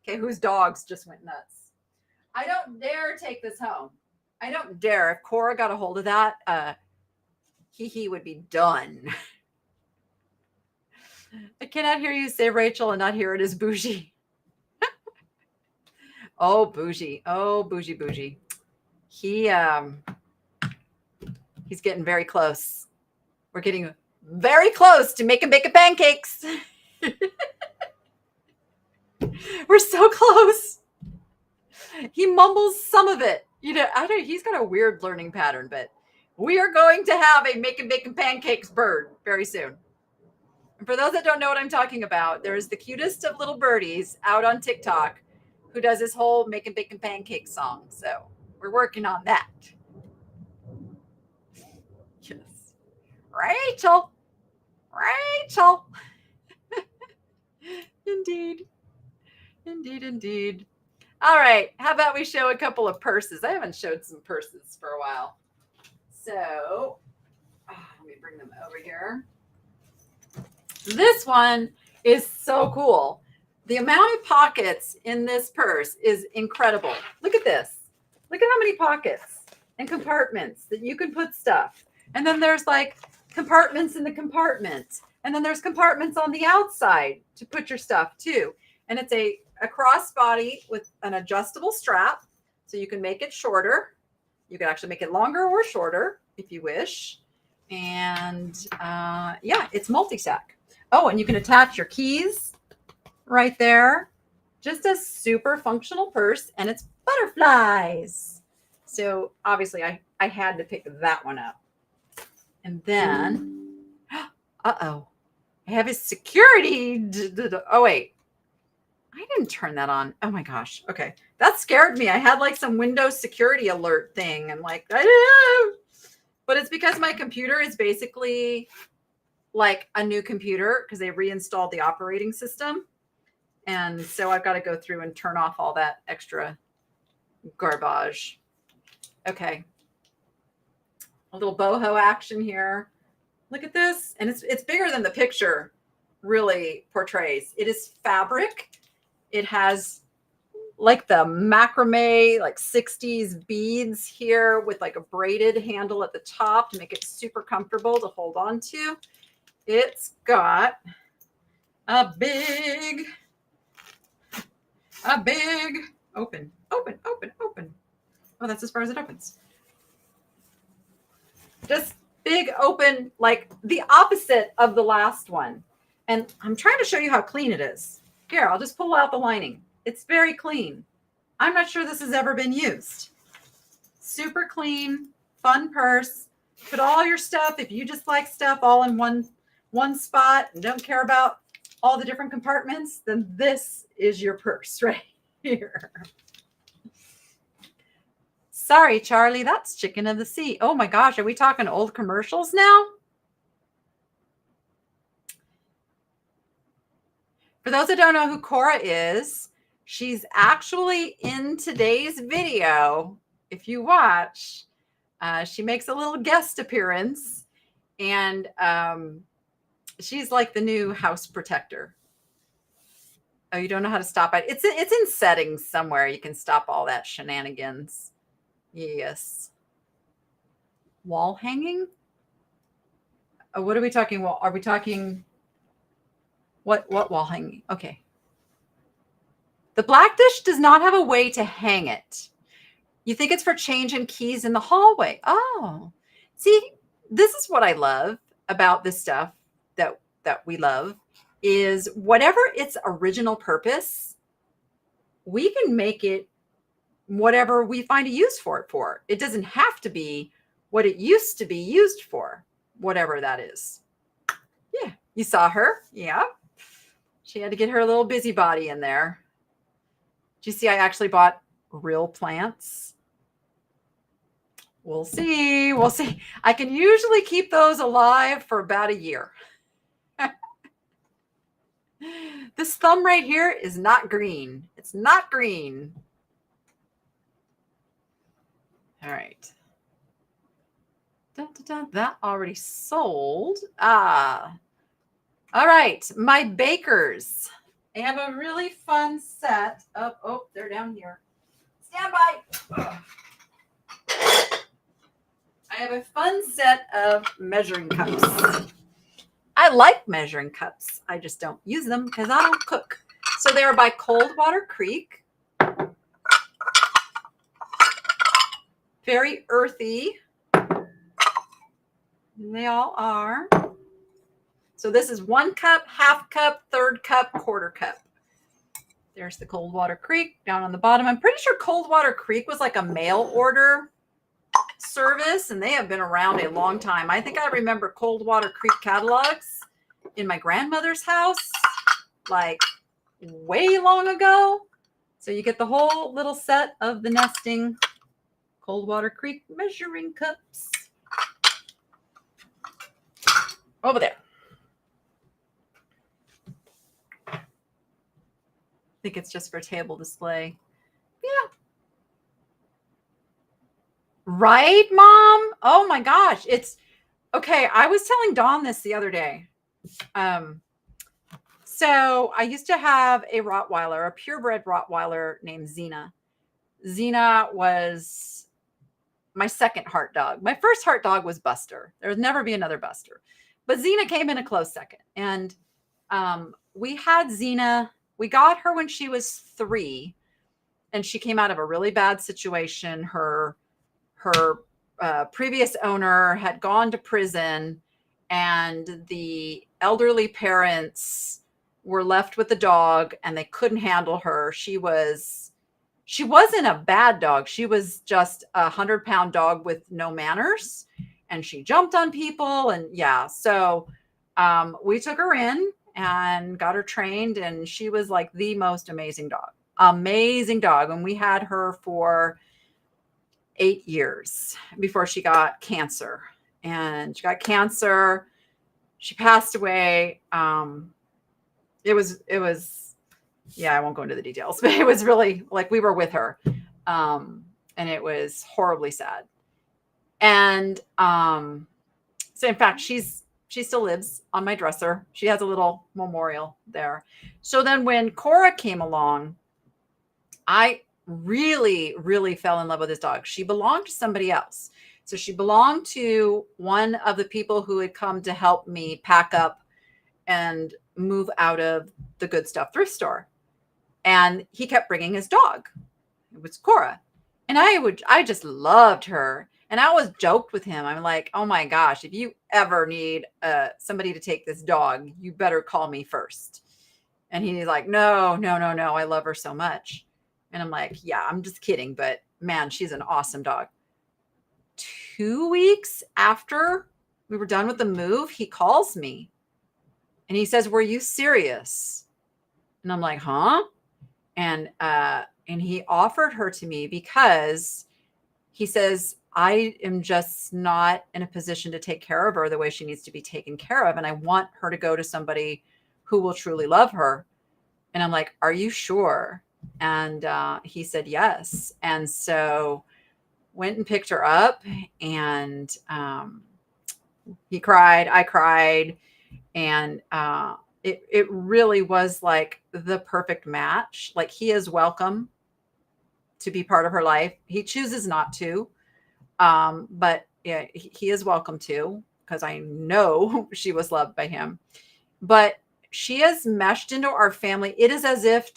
Okay, whose dogs just went nuts? I don't dare take this home. I don't dare. If Cora got a hold of that, he would be done. I cannot hear you say Rachel and not hear it as Bougie. Oh, Bougie. Oh, Bougie. He's getting very close. We're getting very close to making bacon pancakes. We're so close. He mumbles some of it. He's got a weird learning pattern, but we are going to have a making bacon pancakes bird very soon. And for those that don't know what I'm talking about, there's the cutest of little birdies out on TikTok who does this whole making bacon pancakes song. So we're working on that. Yes. Rachel. Indeed. All right. How about we show a couple of purses? I haven't showed some purses for a while. So let me bring them over here. This one is so cool. The amount of pockets in this purse is incredible. Look at this. Look at how many pockets and compartments that you can put stuff. And then there's like compartments in the compartment. And then there's compartments on the outside to put your stuff too. And it's a crossbody with an adjustable strap. So you can make it shorter. You can actually make it longer or shorter if you wish. And yeah, it's multi-sack. Oh, and you can attach your keys right there. Just a super functional purse, and it's butterflies. So obviously I had to pick that one up. And then, uh-oh, I have his security. Oh, wait. I didn't turn that on. Oh my gosh. Okay. That scared me. I had like some Windows security alert thing. And like, but it's because my computer is basically like a new computer because they reinstalled the operating system. And so I've got to go through and turn off all that extra garbage. Okay. A little boho action here. Look at this. And it's bigger than the picture really portrays. It is fabric. It has like the macrame, like 60s beads here with like a braided handle at the top to make it super comfortable to hold on to. It's got a big open. Oh, that's as far as it opens. Just big open, like the opposite of the last one. And I'm trying to show you how clean it is. Here, I'll just pull out the lining. It's very clean. I'm not sure this has ever been used. Super clean, fun purse. Put all your stuff, if you just like stuff all in one spot and don't care about all the different compartments, then this is your purse right here. Sorry, Charlie, that's Chicken of the Sea. Oh my gosh, are we talking old commercials now? For those that don't know who Cora is, she's actually in today's video. If you watch, she makes a little guest appearance, and she's like the new house protector. Oh, you don't know how to stop it? It's in settings somewhere. You can stop all that shenanigans. Yes. Wall hanging? What are we talking? Wall? Are we talking what wall hanging? Okay. The black dish does not have a way to hang it. You think it's for changing keys in the hallway. Oh, see, this is what I love about this stuff that we love is whatever its original purpose, we can make it whatever we find a use for it for. It doesn't have to be what it used to be used for, whatever that is. Yeah, you saw her. Yeah. She had to get her little busybody in there. Do you see I actually bought real plants? We'll see. We'll see. I can usually keep those alive for about a year. This thumb right here is not green. It's not green. All right. Dun, dun, dun. That already sold. All right. My bakers. I have a really fun set of, oh, they're down here. Stand by. Ugh. I have a fun set of measuring cups. I like measuring cups. I just don't use them because I don't cook. So they are by Coldwater Creek. Very earthy. They all are. So this is 1 cup, half cup, third cup, quarter cup. There's the Coldwater Creek down on the bottom. I'm pretty sure Coldwater Creek was like a mail order service, and they have been around a long time. I think I remember Coldwater Creek catalogs in my grandmother's house, like way long ago. So you get the whole little set of the nesting Coldwater Creek measuring cups. Over there. I think it's just for table display. Yeah. Right, Mom? Oh my gosh. It's okay. I was telling Dawn this the other day. So I used to have a Rottweiler, a purebred Rottweiler named Xena. Xena was my second heart dog. My first heart dog was Buster. There would never be another Buster. But Xena came in a close second. And we had Xena. We got her when she was 3. And she came out of a really bad situation. Her previous owner had gone to prison, and the elderly parents were left with the dog, and they couldn't handle her. She wasn't a bad dog. She was just a 100-pound dog with no manners, and she jumped on people. And yeah, so we took her in and got her trained, and she was like the most amazing dog. And we had her for 8 years before she got cancer. And she got cancer. She passed away. It was, yeah, I won't go into the details, but it was really like we were with her. And it was horribly sad. And so in fact, she still lives on my dresser. She has a little memorial there. So then when Cora came along, I really, really fell in love with this dog. She belonged to somebody else. So she belonged to one of the people who had come to help me pack up and move out of the Good Stuff thrift store. And he kept bringing his dog. It was Cora. And I just loved her. And I always joked with him. I'm like, oh my gosh, if you ever need somebody to take this dog, you better call me first. And he's like, no, I love her so much. And I'm like, yeah, I'm just kidding. But man, she's an awesome dog. 2 weeks after we were done with the move, he calls me and he says, were you serious? And I'm like, huh? And he offered her to me because he says, I am just not in a position to take care of her the way she needs to be taken care of. And I want her to go to somebody who will truly love her. And I'm like, are you sure? And he said yes. And so went and picked her up, and he cried, I cried, and it really was like the perfect match. Like, he is welcome to be part of her life. He chooses not to, but Yeah, he is welcome too, because I know she was loved by him. But she has meshed into our family. It is as if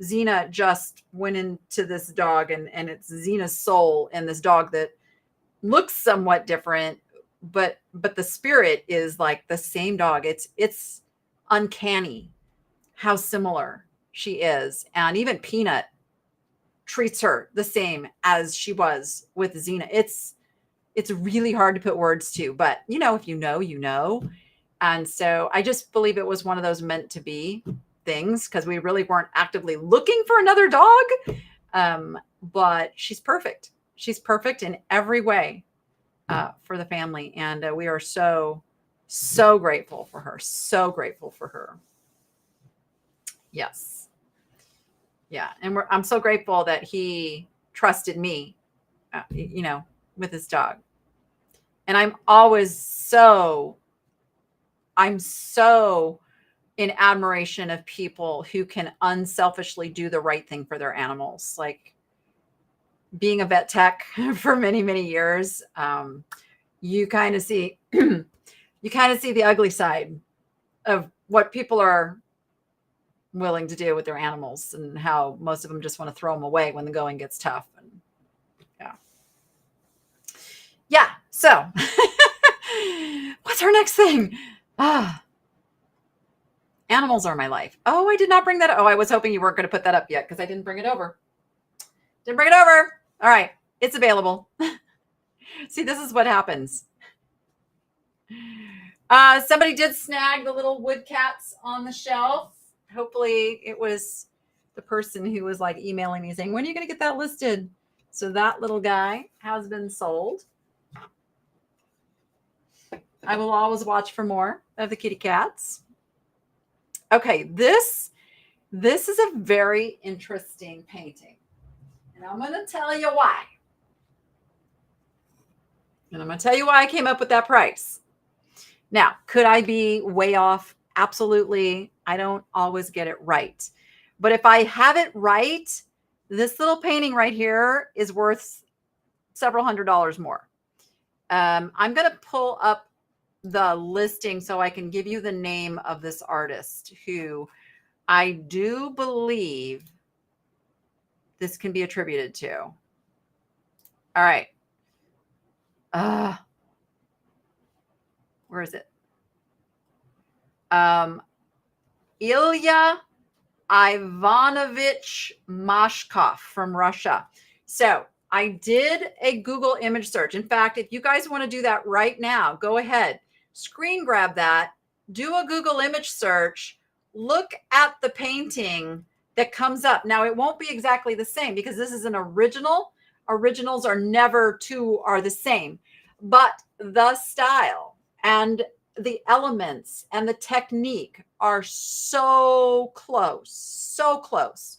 Xena just went into this dog, and it's Xena's soul and this dog that looks somewhat different, but the spirit is like the same dog. It's uncanny how similar she is. And even Peanut treats her the same as she was with Xena. It's really hard to put words to, but if you know, you know. And so I just believe it was one of those meant to be things, because we really weren't actively looking for another dog. But she's perfect. She's perfect in every way for the family. And we are so, so grateful for her. So grateful for her. Yes. Yeah. And I'm so grateful that he trusted me, with his dog. And I'm so in admiration of people who can unselfishly do the right thing for their animals. Like being a vet tech for many, many years, you kind of see the ugly side of what people are willing to do with their animals, and how most of them just want to throw them away when the going gets tough. And yeah. So what's our next thing? Animals are my life. Oh, I did not bring that up. Oh, I was hoping you weren't going to put that up yet, because I didn't bring it over. All right. It's available. See, this is what happens. Somebody did snag the little wood cats on the shelf. Hopefully it was the person who was like emailing me saying, when are you going to get that listed? So that little guy has been sold. I will always watch for more of the kitty cats. Okay, this is a very interesting painting. And I'm going to tell you why. And I'm going to tell you why I came up with that price. Now, could I be way off? Absolutely. I don't always get it right. But if I have it right, this little painting right here is worth several $100s more. I'm going to pull up the listing so I can give you the name of this artist, who I do believe this can be attributed to. All right. Where is it? Ilya Ivanovich Mashkov from Russia. So I did a Google image search. In fact, if you guys want to do that right now, go ahead, screen grab that, do a Google image search, look at the painting that comes up. Now, it won't be exactly the same, because this is an original. Originals are never are the same, but the style and the elements and the technique are so close, so close.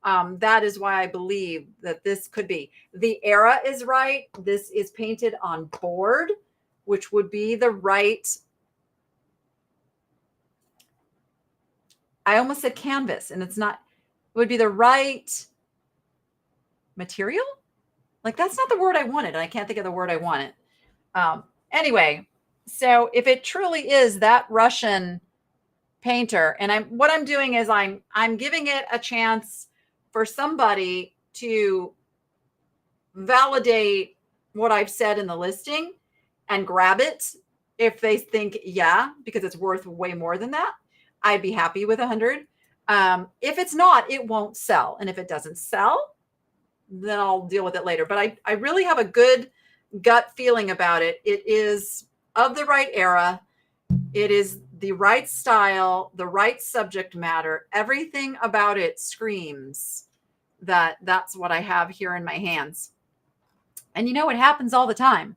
That is why I believe that this could be. The era is right. This is painted on board, which would be the right. I almost said canvas, and it's not. It would be the right material. Like, that's not the word I wanted, and I can't think of the word I wanted. Anyway, so if it truly is that Russian painter, and what I'm doing is I'm giving it a chance for somebody to validate what I've said in the listing and grab it if they think, yeah, because it's worth way more than that. I'd be happy with 100. If it's not, it won't sell. And if it doesn't sell, then I'll deal with it later. But I really have a good gut feeling about it. It is of the right era. It is the right style, the right subject matter. Everything about it screams that that's what I have here in my hands. And it happens all the time.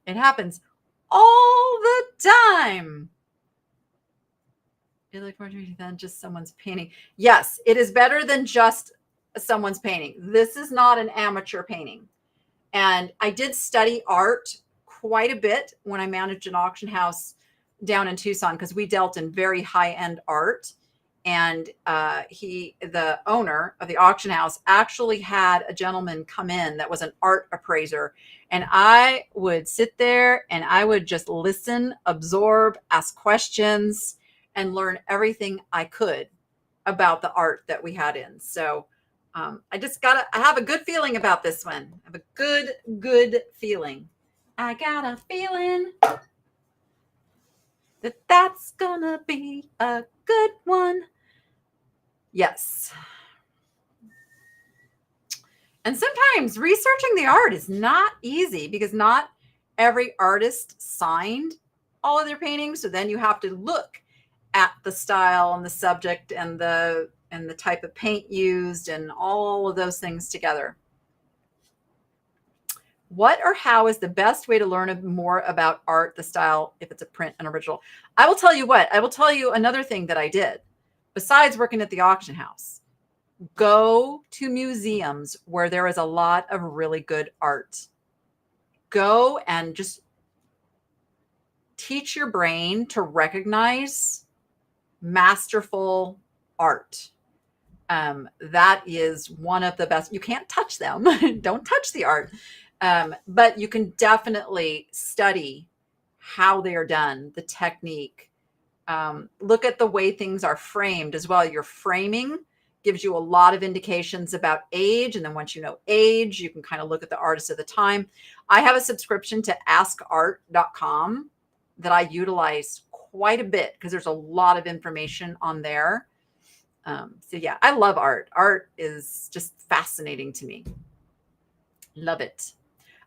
It happens all the time. You look more than just someone's painting. Yes, it is better than just someone's painting. This is not an amateur painting. And I did study art quite a bit when I managed an auction house down in Tucson, because we dealt in very high-end art. And the owner of the auction house actually had a gentleman come in that was an art appraiser. And I would sit there and I would just listen, absorb, ask questions, and learn everything I could about the art that we had in. So I have a good feeling about this one. I have a good feeling. I got a feeling that's gonna be a good one. Yes. And sometimes researching the art is not easy because not every artist signed all of their paintings. So then you have to look at the style and the subject and the type of paint used and all of those things together. What or how is the best way to learn more about art, the style, if it's a print and original? I will tell you what. I will tell you another thing that I did besides working at the auction house. Go to museums where there is a lot of really good art. Go and just teach your brain to recognize masterful art. That is one of the best. You can't touch them. Don't touch the art. But you can definitely study how they are done, the technique. Look at the way things are framed as well. Your framing gives you a lot of indications about age. And then once you know age, you can kind of look at the artist of the time. I have a subscription to askart.com that I utilize quite a bit because there's a lot of information on there. So yeah, I love art. Art is just fascinating to me. Love it.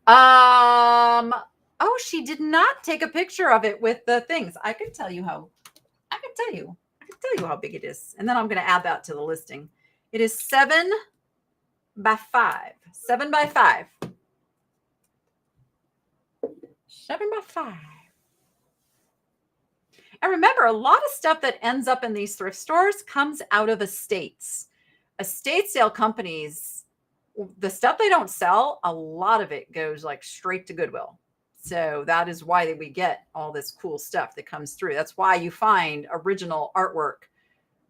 Oh, she did not take a picture of it with the things. I can tell you how big it is. And then I'm going to add that to the listing. It is 7 by 5. 7 by 5. 7 by 5. And remember, a lot of stuff that ends up in these thrift stores comes out of estates. Estate sale companies, the stuff they don't sell, a lot of it goes like straight to Goodwill. So that is why we get all this cool stuff that comes through. That's why you find original artwork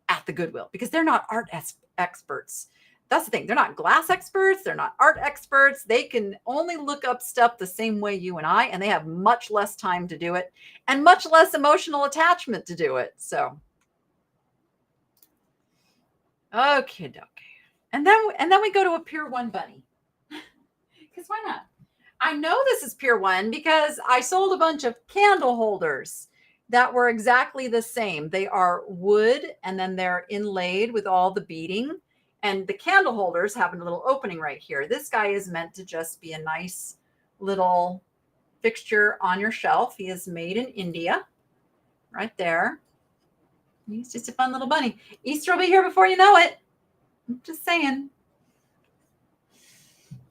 at the Goodwill, because they're not art experts. That's the thing. They're not glass experts. They're not art experts. They can only look up stuff the same way you and I, and they have much less time to do it and much less emotional attachment to do it. So, okay, dokie. And then we go to a Pier 1 bunny. Because why not? I know this is Pier 1 because I sold a bunch of candle holders that were exactly the same. They are wood and then they're inlaid with all the beading. And the candle holders have a little opening right here. This guy is meant to just be a nice little fixture on your shelf. He is made in India, right there. He's just a fun little bunny. Easter will be here before you know it. I'm just saying.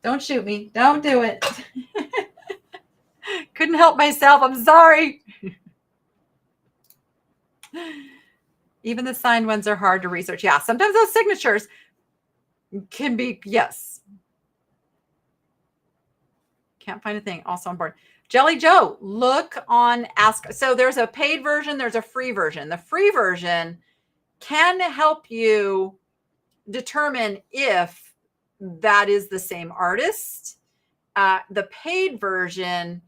Don't shoot me. Don't do it. Couldn't help myself. I'm sorry. Even the signed ones are hard to research. Yeah, sometimes those signatures can be, yes. Can't find a thing. Also on board. Jelly Joe, look on Ask. So there's a paid version. There's a free version. The free version can help you determine if that is the same artist. The paid version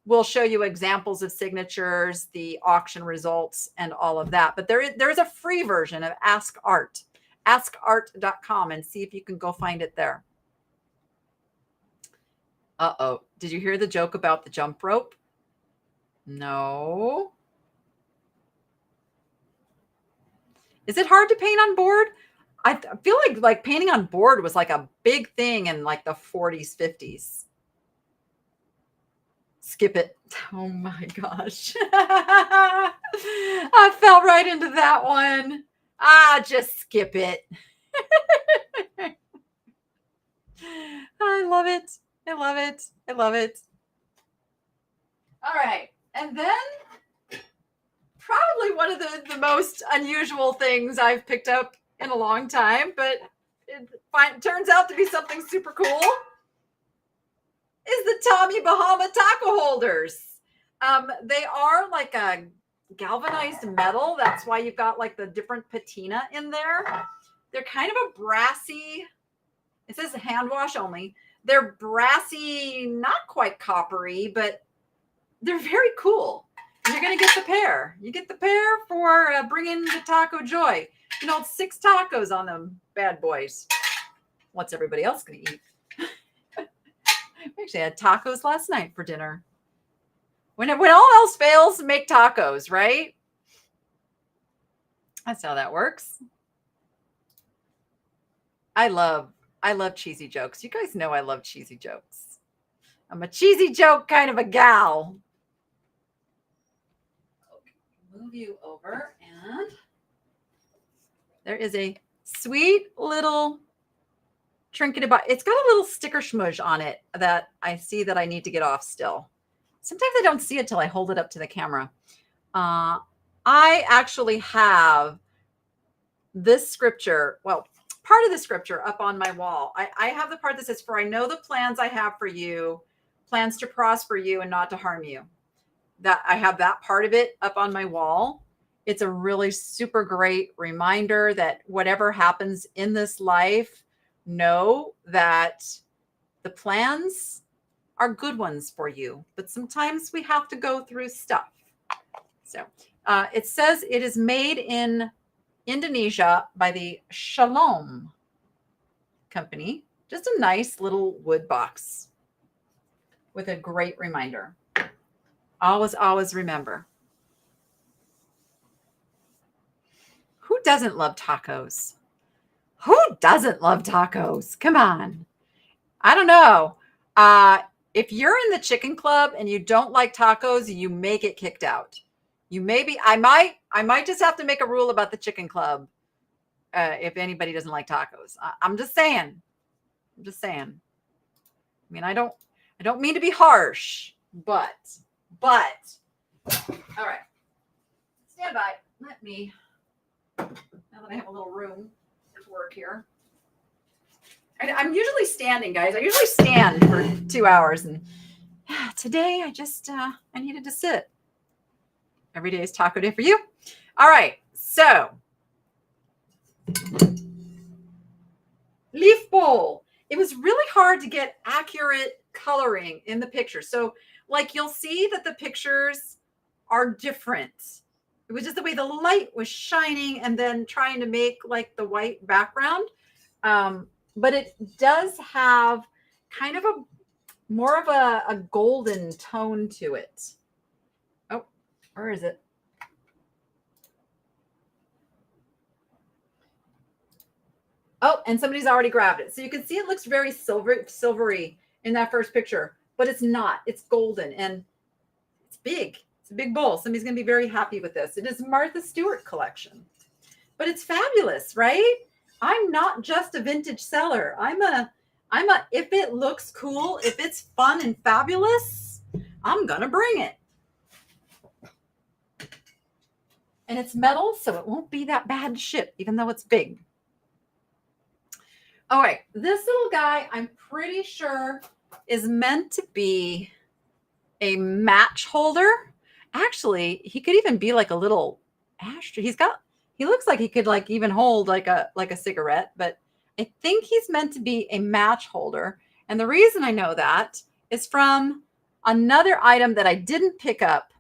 will show you examples of signatures, the auction results, and all of that. But there is a free version of Ask Art. askart.com and see if you can go find it there. Uh-oh. Did you hear the joke about the jump rope? No. Is it hard to paint on board? I feel like painting on board was like a big thing in like the 40s, 50s. Skip it. Oh my gosh. I fell right into that one. Just skip it. I love it. I love it. I love it. All right. And then probably one of the most unusual things I've picked up in a long time, but it turns out to be something super cool, is the Tommy Bahama taco holders. They are like a galvanized metal. That's why you've got like the different patina in there. They're kind of a brassy, it says hand wash only. They're brassy, not quite coppery, but they're very cool. And you're going to get the pair. You get the pair for bringing the taco joy. You know, it's 6 tacos on them bad boys. What's everybody else going to eat? We actually had tacos last night for dinner. When all else fails, make tacos, right? That's how that works. I love cheesy jokes. You guys know I love cheesy jokes. I'm a cheesy joke kind of a gal. Okay, move you over, and there is a sweet little trinket about. It's got a little sticker smudge on it that I see that I need to get off still. Sometimes I don't see it till I hold it up to the camera. I actually have this scripture, well, part of the scripture up on my wall. I have the part that says, "For I know the plans I have for you, plans to prosper you and not to harm you." That I have that part of it up on my wall. It's a really super great reminder that whatever happens in this life, know that the plans are good ones for you, but sometimes we have to go through stuff. So it says it is made in Indonesia by the Shalom company. Just a nice little wood box with a great reminder. Always remember. Who doesn't love tacos? Who doesn't love tacos? Come on. I don't know. If you're in the chicken club and you don't like tacos, you may get kicked out. You maybe, I might just have to make a rule about the chicken club if anybody doesn't like tacos. I'm just saying. I mean, I don't mean to be harsh, but all right. Stand by. Let me, now that I have a little room to work here. I'm usually standing, guys. I usually stand for 2 hours, and today I just I needed to sit. Every day is taco day for you. All right, so leaf bowl. It was really hard to get accurate coloring in the picture. So, like, you'll see that the pictures are different. It was just the way the light was shining, and then trying to make like the white background. But it does have kind of more of a golden tone to it. Oh, where is it? Oh, and somebody's already grabbed it. So you can see it looks very silvery in that first picture, but it's not. It's golden, and it's big. It's a big bowl. Somebody's going to be very happy with this. It is Martha Stewart collection, but it's fabulous, right? I'm not just a vintage seller. I'm a, if it looks cool, if it's fun and fabulous, I'm going to bring it. And it's metal, so it won't be that bad to ship, even though it's big. All right, this little guy, I'm pretty sure is meant to be a match holder. Actually, he could even be like a little ashtray. He looks like he could like even hold like a cigarette, but I think he's meant to be a match holder. And the reason I know that is from another item that I didn't pick up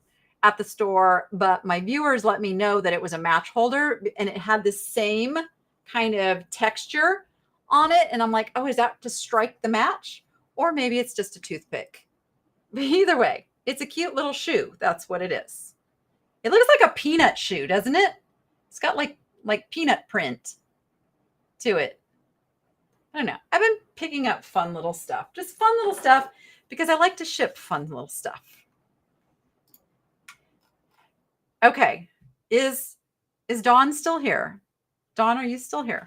at the store, but my viewers let me know that it was a match holder, and it had the same kind of texture on it. And I'm like, oh, is that to strike the match? Or maybe it's just a toothpick. But either way, it's a cute little shoe. That's what it is. It looks like a peanut shoe, doesn't it? It's got like peanut print to it. I don't know. I've been picking up fun little stuff. Just fun little stuff because I like to ship fun little stuff. Okay. Is Dawn still here? Dawn, are you still here?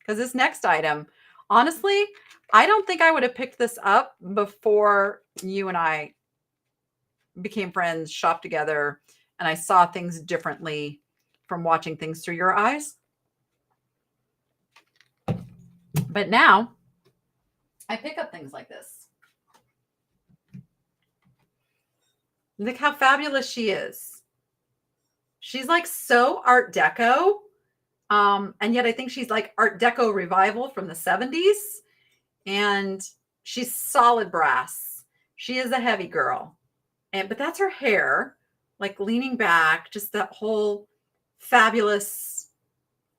Because this next item, honestly, I don't think I would have picked this up before you and I became friends, shopped together, and I saw things differently from watching things through your eyes. But now I pick up things like this. Look how fabulous she is. She's like so Art Deco. And yet I think she's like Art Deco revival from the 70s. And she's solid brass. She is a heavy girl. But that's her hair, like leaning back, just that whole fabulous.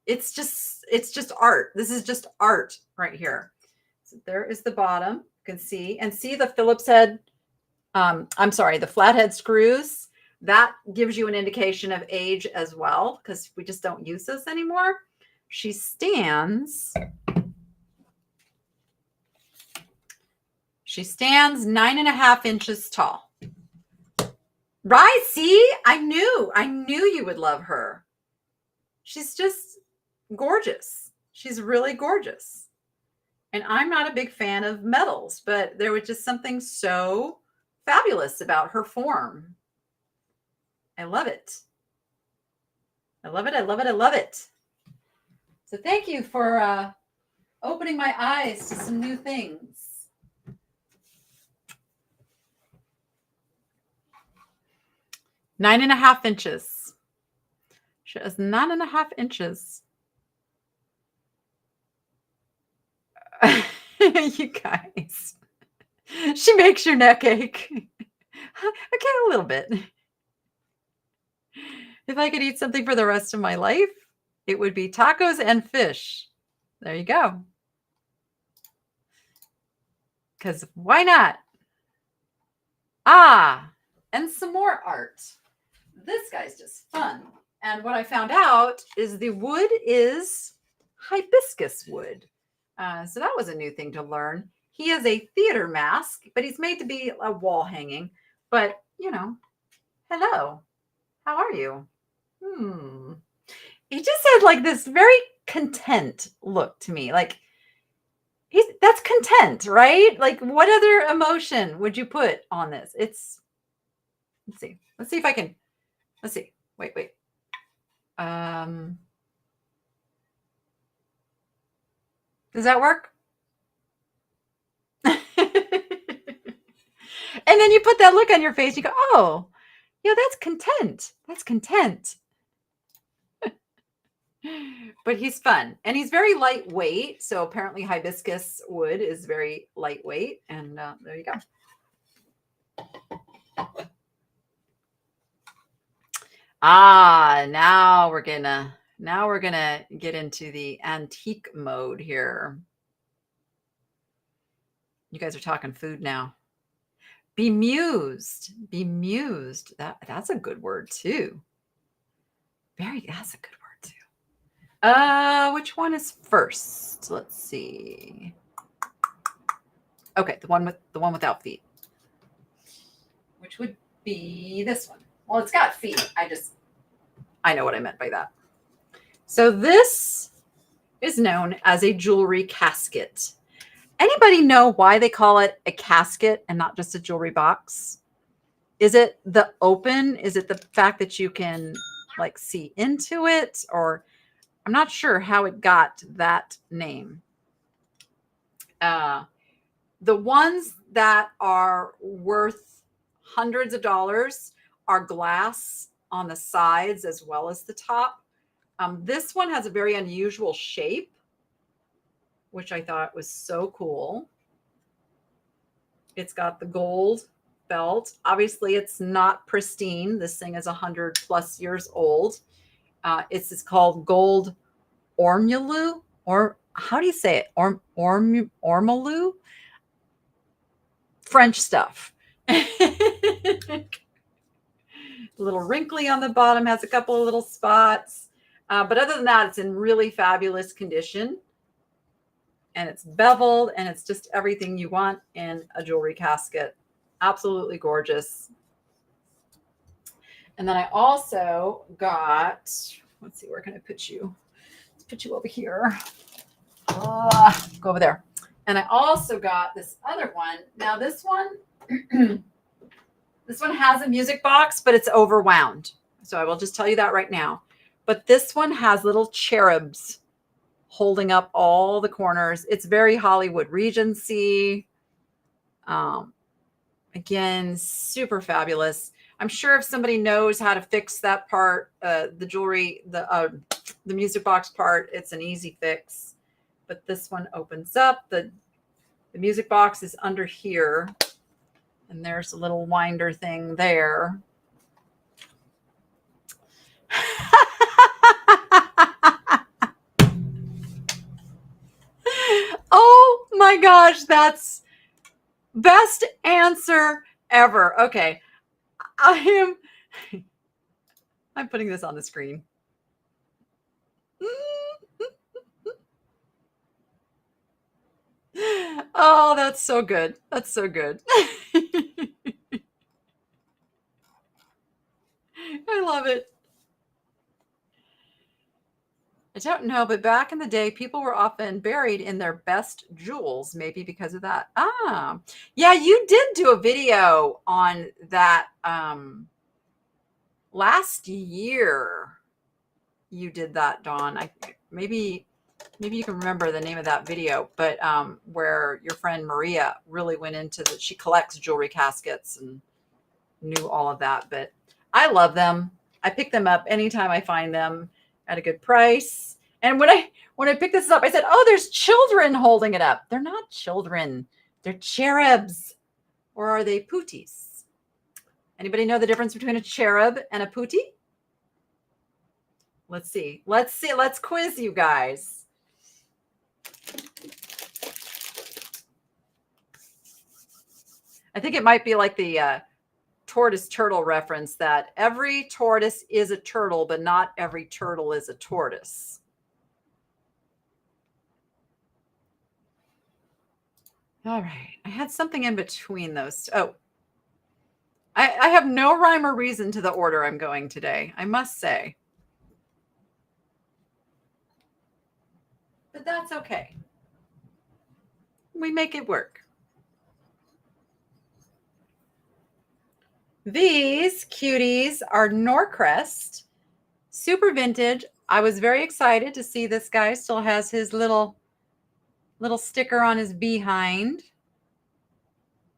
It's just art. This is just art right here. So there is the bottom. You can see the Phillips head. I'm sorry, the flathead screws. That gives you an indication of age as well, because we just don't use those anymore. She stands 9.5 inches tall. Right? See, I knew you would love her. She's just gorgeous. She's really gorgeous. And I'm not a big fan of metals, but there was just something so fabulous about her form. I love it. I love it. I love it. I love it. So thank you for opening my eyes to some new things. Nine and a half inches. She has 9.5 inches. You guys. She makes your neck ache. Okay, a little bit. If I could eat something for the rest of my life, it would be tacos and fish. There you go. Because why not? And some more art. This guy's just fun. And what I found out is the wood is hibiscus wood. So that was a new thing to learn. He is a theater mask, but he's made to be a wall hanging. But, you know, hello. How are you? He just had like this very content look to me. Like, that's content, right? Like, what other emotion would you put on this? Let's see. Let's see if I can. Let's see. Wait. Does that work? And then you put that look on your face. You go, oh, yeah, that's content. That's content. But he's fun. And he's very lightweight. So apparently hibiscus wood is very lightweight. And there you go. Now we're gonna get into the antique mode here. You guys are talking food now. Bemused. That's a good word too. That's a good word too. Which one is first? Let's see. Okay, the one without feet. Which would be this one. Well, it's got feet. I know what I meant by that. So this is known as a jewelry casket. Anybody know why they call it a casket and not just a jewelry box? Is it the open? Is it the fact that you can like see into it? Or I'm not sure how it got that name. The ones that are worth hundreds of dollars are glass on the sides as well as the top. This one has a very unusual shape, which I thought was so cool. It's got the gold belt. Obviously, it's not pristine. This thing is 100+ years old. It's called gold ormolu, or how do you say it? Ormolu? French stuff. A little wrinkly on the bottom, has a couple of little spots. But other than that, it's in really fabulous condition. And it's beveled, and it's just everything you want in a jewelry casket. Absolutely gorgeous. And then I also got, let's see, where can I put you? Let's put you over here. Go over there. And I also got this other one. Now this one, this one has a music box, but it's overwound. So I will just tell you that right now. But this one has little cherubs holding up all the corners. It's very Hollywood Regency. Again, super fabulous. I'm sure if somebody knows how to fix that part, the jewelry, the music box part, it's an easy fix. But this one opens up. The music box is under here, and there's a little winder thing there. Oh my gosh, that's best answer ever. Okay. I'm putting this on the screen. Oh, that's so good. That's so good. I love it. I don't know, but back in the day, people were often buried in their best jewels, maybe because of that. Ah, yeah, you did do a video on that last year. You did that, Dawn. Maybe you can remember the name of that video, but where your friend Maria really went into she collects jewelry caskets and knew all of that. But I love them. I pick them up anytime I find them at a good price. And when I picked this up, I said, "Oh, there's children holding it up." They're not children. They're cherubs. Or are they pooties? Anybody know the difference between a cherub and a pootie? Let's see. Let's quiz you guys. I think it might be like the tortoise turtle reference, that every tortoise is a turtle, but not every turtle is a tortoise. All right. I had something in between those. Oh, I have no rhyme or reason to the order I'm going today, I must say. But that's okay. We make it work. These cuties are Norcrest, super vintage. I was very excited to see this guy still has his little sticker on his behind.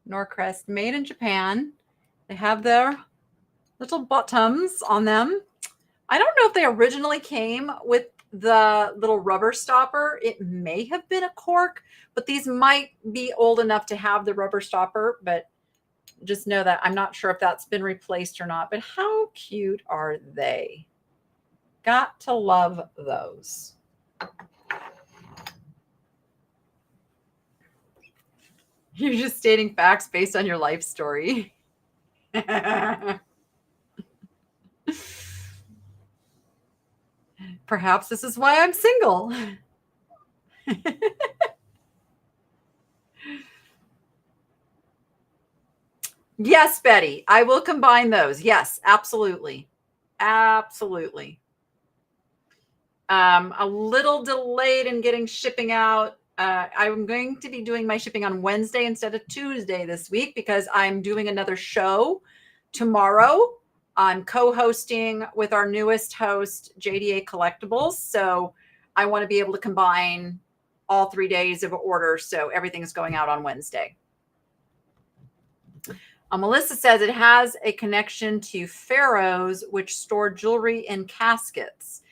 Norcrest, made in Japan. They have their little bottoms on them. I don't know if they originally came with the little rubber stopper. It may have been a cork, but these might be old enough to have the rubber stopper, but just know that I'm not sure if that's been replaced or not. But how cute are they? Got to love those. You're just stating facts based on your life story. Perhaps this is why I'm single. Yes, Betty, I will combine those. Yes, absolutely. Absolutely. A little delayed in getting shipping out. I'm going to be doing my shipping on Wednesday instead of Tuesday this week because I'm doing another show tomorrow. I'm co-hosting with our newest host, JDA Collectibles. So I want to be able to combine all 3 days of orders. So everything's going out on Wednesday. Melissa says it has a connection to pharaohs, which store jewelry in caskets.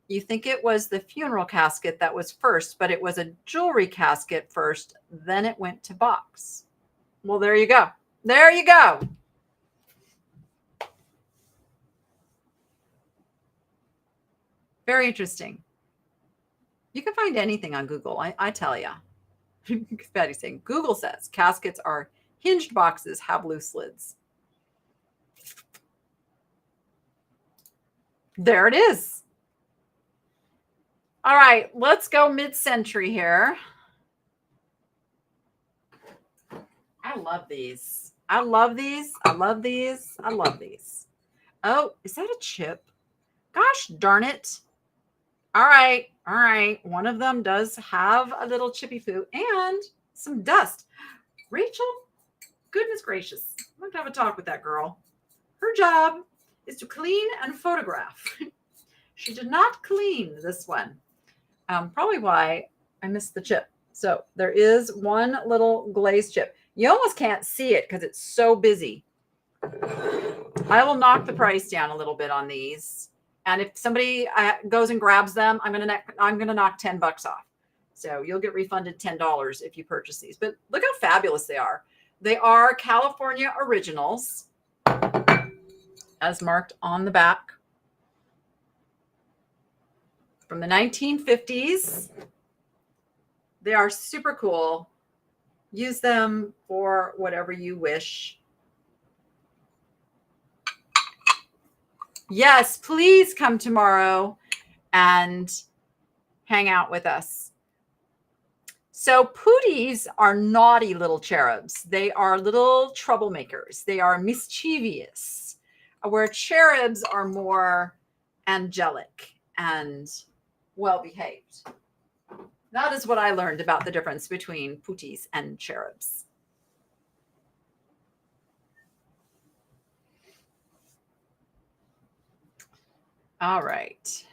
You think it was the funeral casket that was first, but it was a jewelry casket first. Then it went to box. Well, there you go. There you go. Very interesting. You can find anything on Google, I tell you. Patty's saying, Google says caskets are hinged boxes, have loose lids. There it is. All right, let's go mid-century here. I love these. I love these. I love these. I love these. Oh, is that a chip? Gosh darn it. All right. All right. One of them does have a little chippy poo and some dust. Rachel, goodness gracious. I'm going to have a talk with that girl. Her job is to clean and photograph. She did not clean this one. Probably why I missed the chip. So there is one little glazed chip. You almost can't see it because it's so busy. I will knock the price down a little bit on these. And if somebody goes and grabs them, I'm gonna knock $10 off. So you'll get refunded $10 if you purchase these. But look how fabulous they are. They are California originals, as marked on the back, from the 1950s. They are super cool. Use them for whatever you wish. Yes, please come tomorrow and hang out with us. So pooties are naughty little cherubs. They are little troublemakers. They are mischievous, where cherubs are more angelic and well-behaved. That is what I learned about the difference between pooties and cherubs. All right.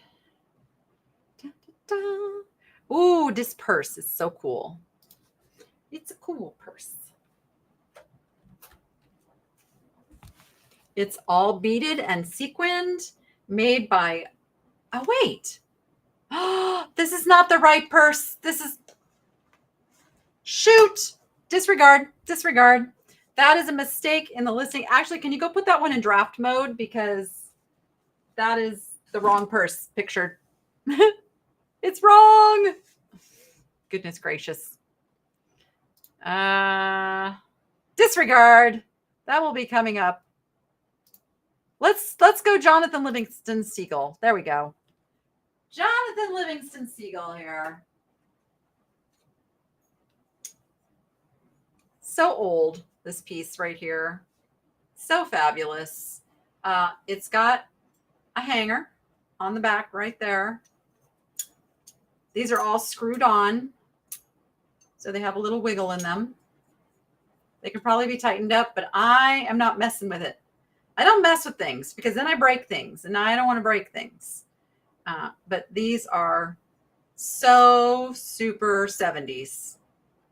Da, da, da. Ooh, this purse is so cool. It's a cool purse. It's all beaded and sequined, made by, oh, wait. Oh, this is not the right purse. This is, shoot, disregard. That is a mistake in the listing. Actually, can you go put that one in draft mode? Because that is the wrong purse pictured. It's wrong. Goodness gracious. Disregard. That will be coming up. Let's go Jonathan Livingston Seagull. There we go. Jonathan Livingston Seagull here. So old, this piece right here. So fabulous. It's got a hanger on the back right there. These are all screwed on, so they have a little wiggle in them. They can probably be tightened up, but I am not messing with it. I don't mess with things because then I break things, and I don't want to break things. But these are so super 70s,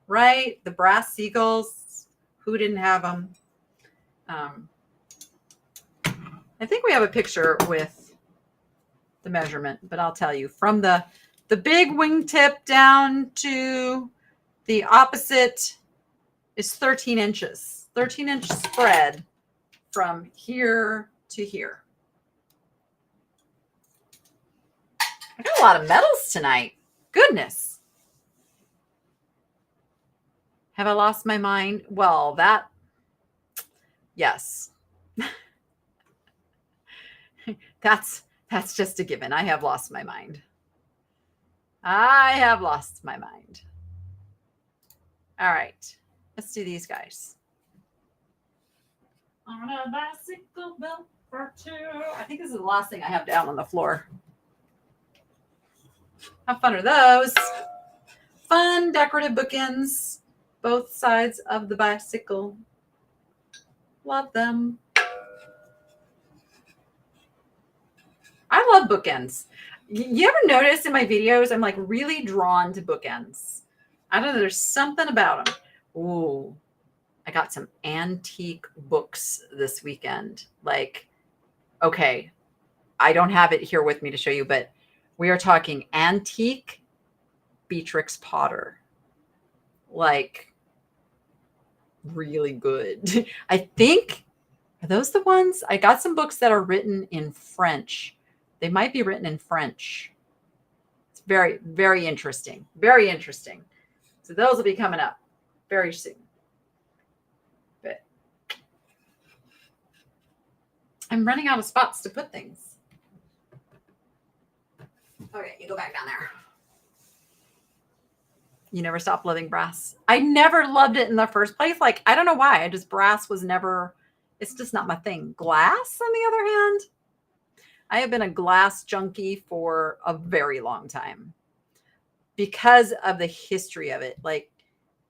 right? The brass seagulls, who didn't have them? I think we have a picture with the measurement, but I'll tell you, from the big wingtip down to the opposite is 13 inches, 13-inch spread from here to here. I got a lot of metals tonight. Goodness. Have I lost my mind? Well, yes. That's just a given. I have lost my mind. I have lost my mind. All right. Let's do these guys. On a bicycle built for two. I think this is the last thing I have down on the floor. How fun are those? Fun decorative bookends. Both sides of the bicycle. Love them. I love bookends. You ever notice in my videos, I'm like really drawn to bookends. I don't know. There's something about them. Ooh, I got some antique books this weekend. Like, okay, I don't have it here with me to show you, but we are talking antique Beatrix Potter. Like, really good. I think, are those the ones? I got some books that are written in French. They might be written in French. It's very, very interesting. Very interesting. So those will be coming up very soon. But I'm running out of spots to put things. Okay, you go back down there. You never stopped loving brass. I never loved it in the first place. Like, I don't know why. Brass was never, it's just not my thing. Glass, on the other hand, I have been a glass junkie for a very long time because of the history of it. Like,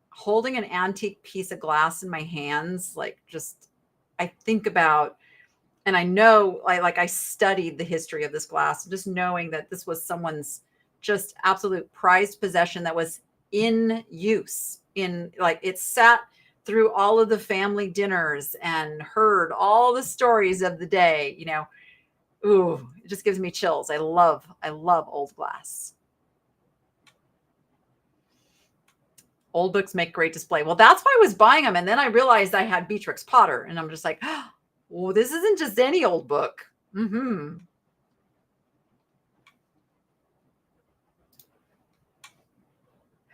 holding an antique piece of glass in my hands, like, just, I think about, and I know, I studied the history of this glass, just knowing that this was someone's just absolute prized possession that was in use, in, like, it sat through all of the family dinners and heard all the stories of the day, you know, ooh, it just gives me chills. I love old glass. Old books make great display. Well, that's why I was buying them. And then I realized I had Beatrix Potter, and I'm just like, oh, this isn't just any old book. Mm-hmm.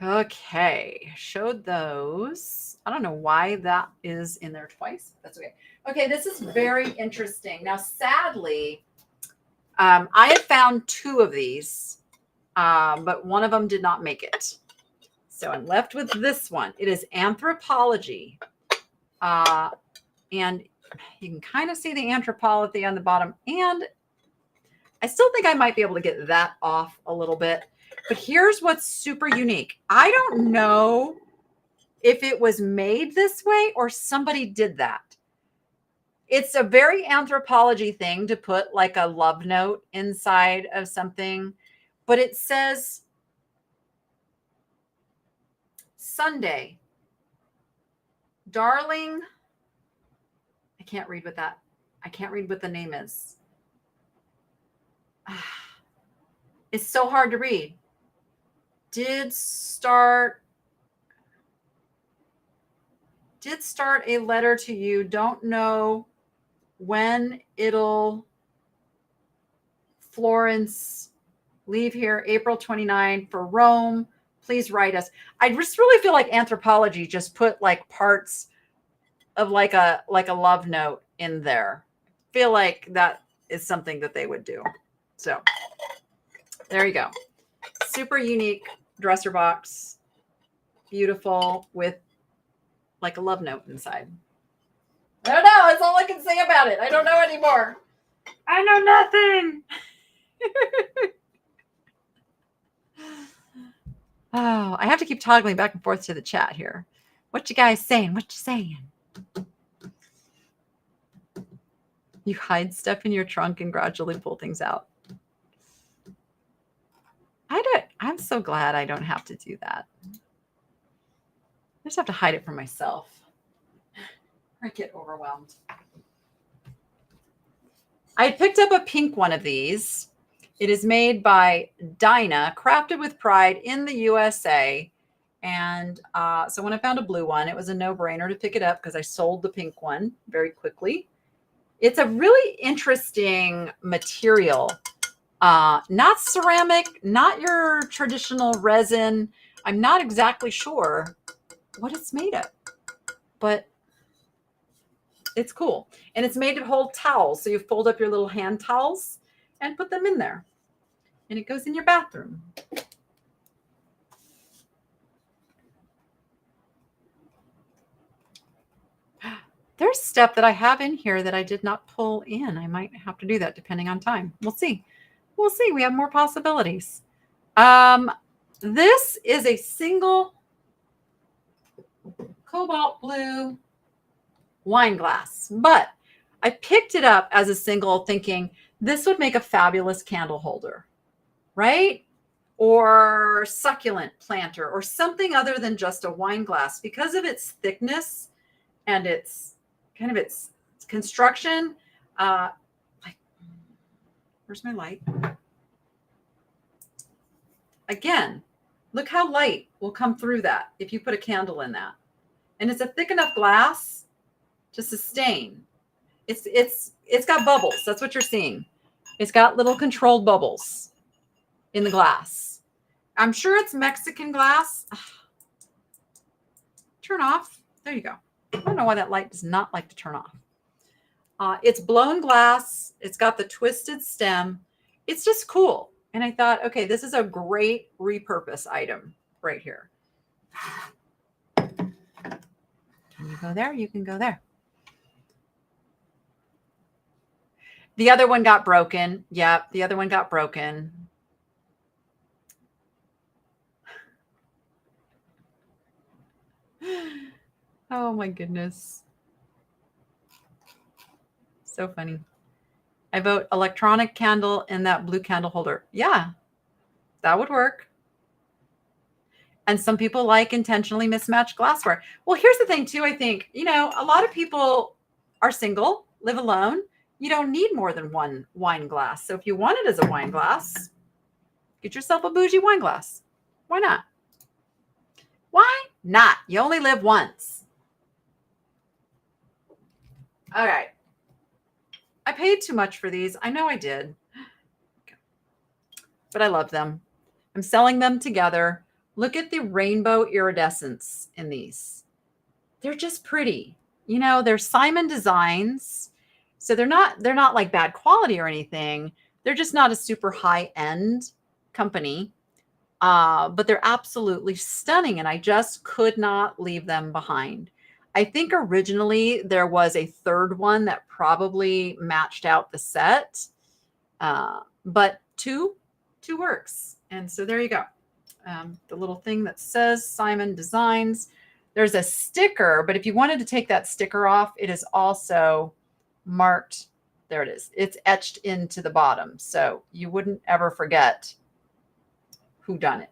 Okay, showed those. I don't know why that is in there twice. That's okay. Okay, this is very interesting. Now, sadly, I had found 2 of these, but one of them did not make it. So I'm left with this one. It is anthropology. And you can kind of see the anthropology on the bottom. And I still think I might be able to get that off a little bit. But here's what's super unique. I don't know if it was made this way or somebody did that. It's a very anthropology thing to put like a love note inside of something. But it says Sunday, darling. I can't read what the name is. It's so hard to read. Did start a letter to you. Don't know when it'll Florence leave here April 29 for Rome. Please write us. I just really feel like anthropology just put like parts of like a love note in there. I feel like that is something that they would do. So there you go. Super unique dresser box. Beautiful with like a love note inside. I don't know. That's all I can say about it. I don't know anymore. I know nothing. Oh, I have to keep toggling back and forth to the chat here. What you guys saying? What you saying? You hide stuff in your trunk and gradually pull things out. I'm so glad I don't have to do that. I just have to hide it from myself. I get overwhelmed. I picked up a pink one of these. It is made by Dinah, crafted with pride in the USA. And so when I found a blue one, it was a no-brainer to pick it up because I sold the pink one very quickly. It's a really interesting material. Not ceramic, not your traditional resin. I'm not exactly sure what it's made of, but it's cool. And it's made to hold towels. So you fold up your little hand towels and put them in there. And it goes in your bathroom. There's stuff that I have in here that I did not pull in. I might have to do that depending on time. We'll see. We'll see. We have more possibilities. This is a single cobalt blue wine glass, but I picked it up as a single thinking this would make a fabulous candle holder, right? Or succulent planter or something other than just a wine glass because of its thickness and its kind of its construction. Where's my light? Again, look how light will come through that if you put a candle in that. And it's a thick enough glass to sustain. It's got bubbles. That's what you're seeing. It's got little controlled bubbles in the glass. I'm sure it's Mexican glass. Turn off. There you go. I don't know why that light does not like to turn off. It's blown glass. It's got the twisted stem. It's just cool. And I thought, okay, this is a great repurpose item right here. Can you go there? You can go there. The other one got broken. Yep, the other one got broken. Oh my goodness. So funny. I vote electronic candle in that blue candle holder. Yeah, that would work. And some people like intentionally mismatched glassware. Well, here's the thing too. I think, a lot of people are single, live alone. You don't need more than one wine glass. So if you want it as a wine glass, get yourself a bougie wine glass. Why not? Why not? You only live once. All right. I paid too much for these. I know I did. But I love them. I'm selling them together. Look at the rainbow iridescence in these. They're just pretty. They're Simon designs. So they're not like bad quality or anything. They're just not a super high-end company. But they're absolutely stunning, and I just could not leave them behind. I think originally there was a third one that probably matched out the set, but two works. And so there you go. The little thing that says Simon Designs. There's a sticker, but if you wanted to take that sticker off, it is also marked. There it is. It's etched into the bottom, so you wouldn't ever forget who done it.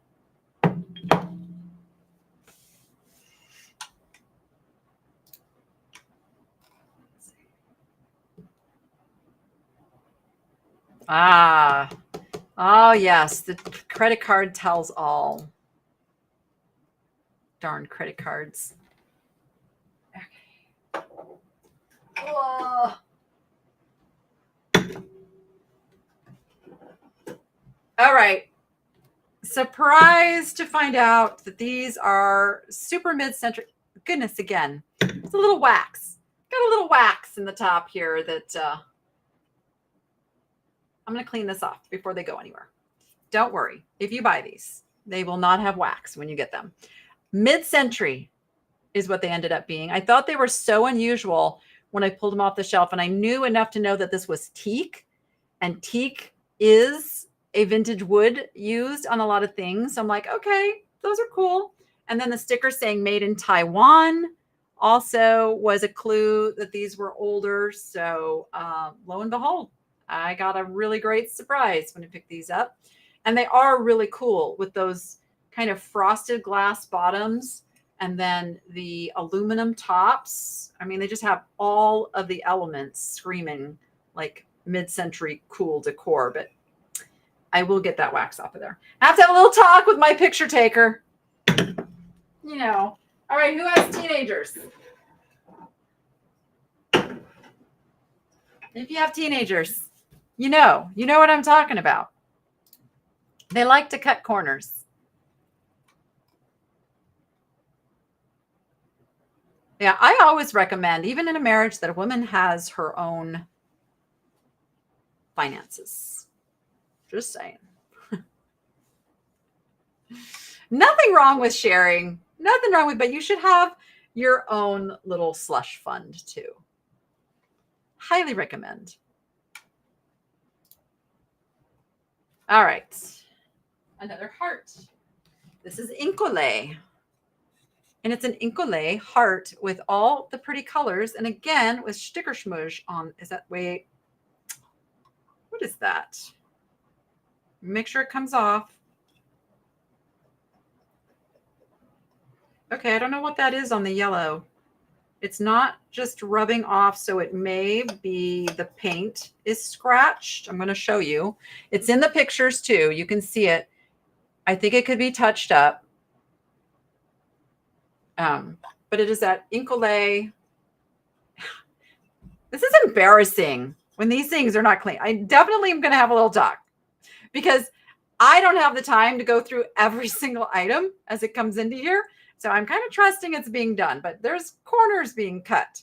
Oh yes, the credit card tells all. Darn credit cards. Okay. Whoa. All right. Surprised to find out that these are super mid-century. Goodness, again, it's a little wax. Got a little wax in the top here that I'm going to clean this off before they go anywhere. Don't worry. If you buy these, they will not have wax when you get them. Mid-century is what they ended up being. I thought they were so unusual when I pulled them off the shelf, and I knew enough to know that this was teak, and teak is a vintage wood used on a lot of things. So I'm like, okay, those are cool. And then the sticker saying made in Taiwan also was a clue that these were older. So lo and behold, I got a really great surprise when I picked these up. And they are really cool with those kind of frosted glass bottoms and then the aluminum tops. I mean, they just have all of the elements screaming like mid-century cool decor, but I will get that wax off of there. I have to have a little talk with my picture taker. All right, who has teenagers? If you have teenagers, you know what I'm talking about. They like to cut corners. Yeah, I always recommend, even in a marriage, that a woman has her own finances. Just saying. Nothing wrong with sharing. Nothing wrong with, but you should have your own little slush fund too. Highly recommend. All right. Another heart. This is Inkole. And it's an Inkole heart with all the pretty colors. And again, with sticker schmoosh on. Is that, wait. What is that? Make sure it comes off. Okay, I don't know what that is on the yellow. It's not just rubbing off, so it may be the paint is scratched. I'm going to show you. It's in the pictures too. You can see it. I think it could be touched up. But it is that Inkole. This is embarrassing when these things are not clean. I definitely am going to have a little talk because I don't have the time to go through every single item as it comes into here. So I'm kind of trusting it's being done, but there's corners being cut.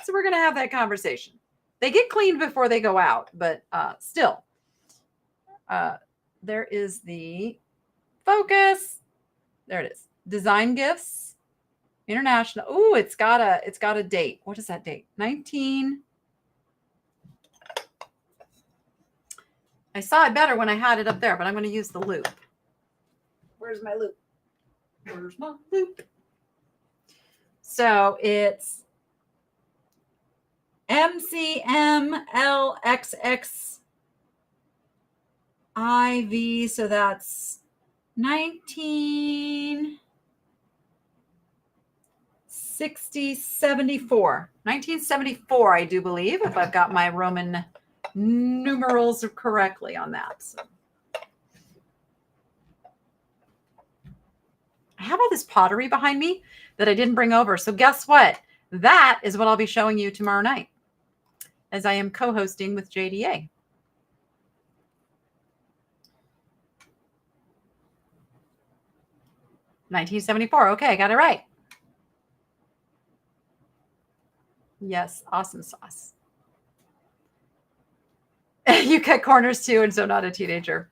So we're going to have that conversation. They get cleaned before they go out, but still. There is the focus. There it is. Design gifts. International. Oh, it's got a date. What is that date? 19. I saw it better when I had it up there, but I'm going to use the loop. Where's my loop? Where's my loop? So it's MCMLXXIV. So that's 19. 1974, I do believe, if I've got my Roman numerals correctly on that. So. I have all this pottery behind me that I didn't bring over. So guess what? That is what I'll be showing you tomorrow night as I am co-hosting with JDA. $1974. Okay, I got it right. Yes, awesome sauce. You cut corners too, and so not a teenager.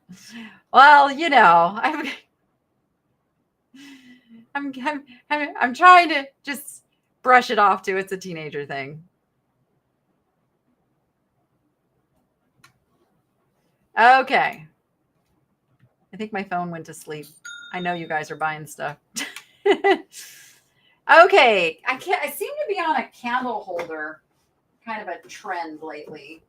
Well, you know, I'm trying to just brush it off to it's a teenager thing. Okay. I think my phone went to sleep. I know you guys are buying stuff. Okay. I seem to be on a candle holder kind of a trend lately.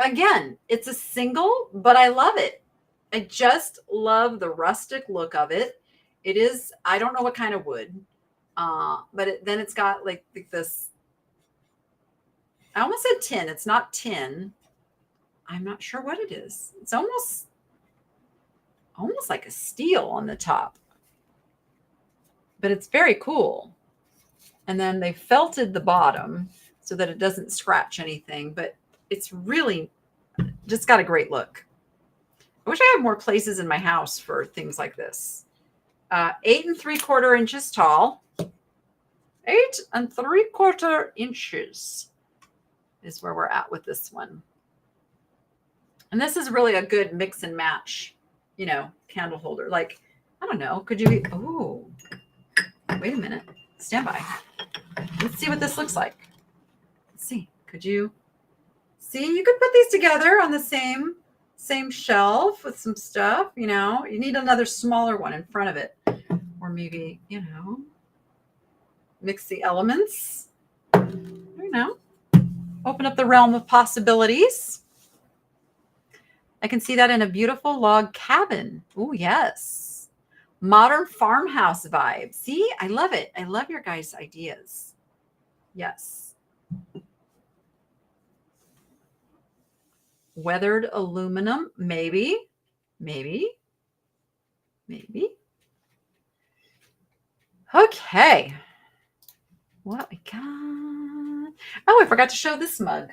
Again, it's a single, but I love it. I just love the rustic look of it. It is, I don't know what kind of wood, but then it's got like this, I almost said tin. It's not tin. I'm not sure what it is. It's almost like a steel on the top, but it's very cool. And then they felted the bottom so that it doesn't scratch anything, but it's really just got a great look. I wish I had more places in my house for things like this. 8 3/4 inches tall. 8 3/4 inches is where we're at with this one. And this is really a good mix and match, you know, candle holder. Like, I don't know, could you be, oh, wait a minute. Stand by. Let's see what this looks like. Let's see. Could you see? You could put these together on the same shelf with some stuff, you know. You need another smaller one in front of it. Or maybe, you know, mix the elements. I don't know. Open up the realm of possibilities. I can see that in a beautiful log cabin. Oh, yes. Modern farmhouse vibe. See, I love it. I love your guys' ideas. Yes. Weathered aluminum, maybe. Okay. What we got? Oh, I forgot to show this mug.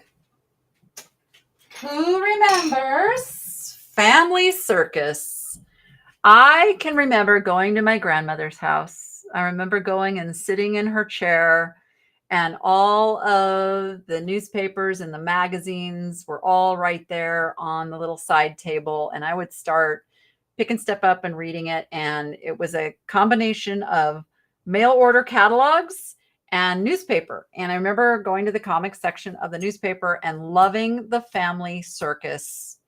Who remembers Family Circus? I can remember going to my grandmother's house. I remember going and sitting in her chair, and all of the newspapers and the magazines were all right there on the little side table. And I would start picking stuff up and reading it. And it was a combination of mail order catalogs and newspaper. And I remember going to the comics section of the newspaper and loving the Family Circus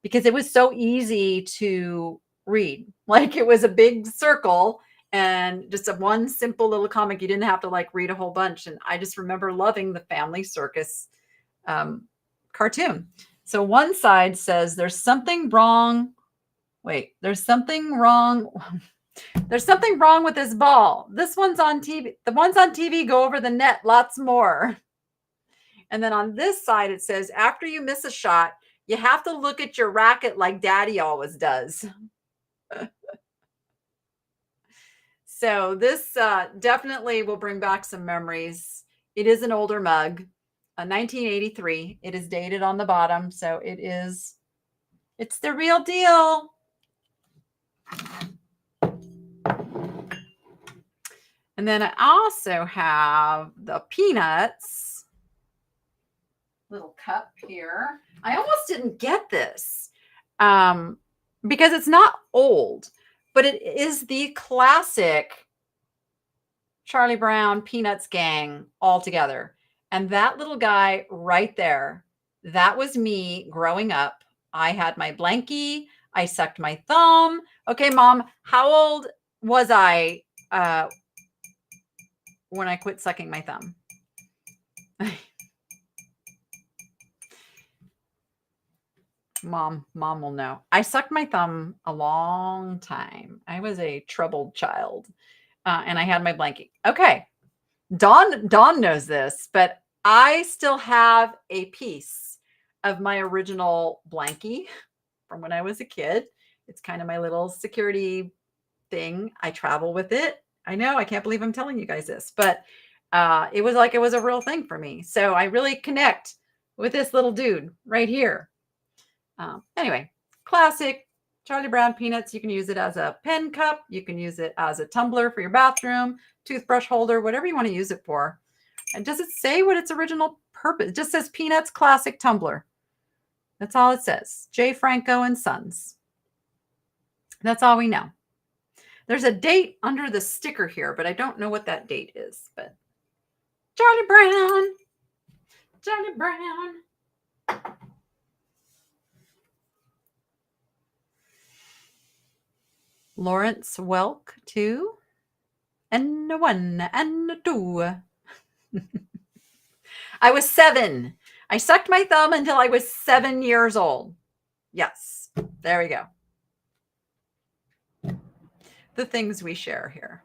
because it was so easy to read. Like, it was a big circle and just a one simple little comic. You didn't have to like read a whole bunch. And I just remember loving the Family Circus cartoon. So one side says there's something wrong. Wait, there's something wrong. There's something wrong with this ball. This one's on TV. The ones on TV go over the net, lots more. And then on this side, it says, after you miss a shot, you have to look at your racket like Daddy always does. So this definitely will bring back some memories. It is an older mug, a 1983. It is dated on the bottom, so it's the real deal. And then I also have the peanuts little cup here. I almost didn't get this because it's not old, but it is the classic Charlie Brown Peanuts gang all together. And that little guy right there, that was me growing up. I had my blankie. I sucked my thumb. Okay, Mom, how old was I when I quit sucking my thumb? Mom will know. I sucked my thumb a long time. I was a troubled child. And I had my blankie. Okay. Dawn knows this, but I still have a piece of my original blankie from when I was a kid. It's kind of my little security thing. I travel with it. I know, I can't believe I'm telling you guys this, but it was like it was a real thing for me. So I really connect with this little dude right here. Anyway, classic Charlie Brown peanuts. You can use it as a pen cup. You can use it as a tumbler for your bathroom, toothbrush holder, whatever you want to use it for. And does it say what its original purpose? It just says Peanuts Classic Tumbler. That's all it says. J. Franco and Sons. That's all we know. There's a date under the sticker here, but I don't know what that date is. But Charlie Brown. Charlie Brown. Lawrence Welk, 2. And a 1 and a 2. I was 7. I sucked my thumb until I was 7 years old. Yes, there we go. The things we share here.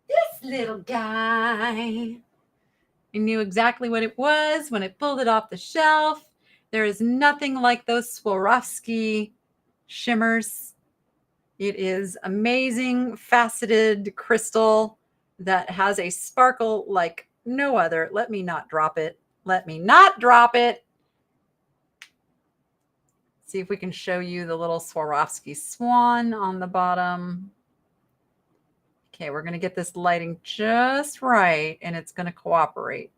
This little guy. I knew exactly what it was when I pulled it off the shelf. There is nothing like those Swarovski shimmers. It is amazing, faceted crystal that has a sparkle like no other. Let me not drop it. Let me not drop it. See if we can show you the little Swarovski swan on the bottom. Okay, we're going to get this lighting just right, and it's going to cooperate.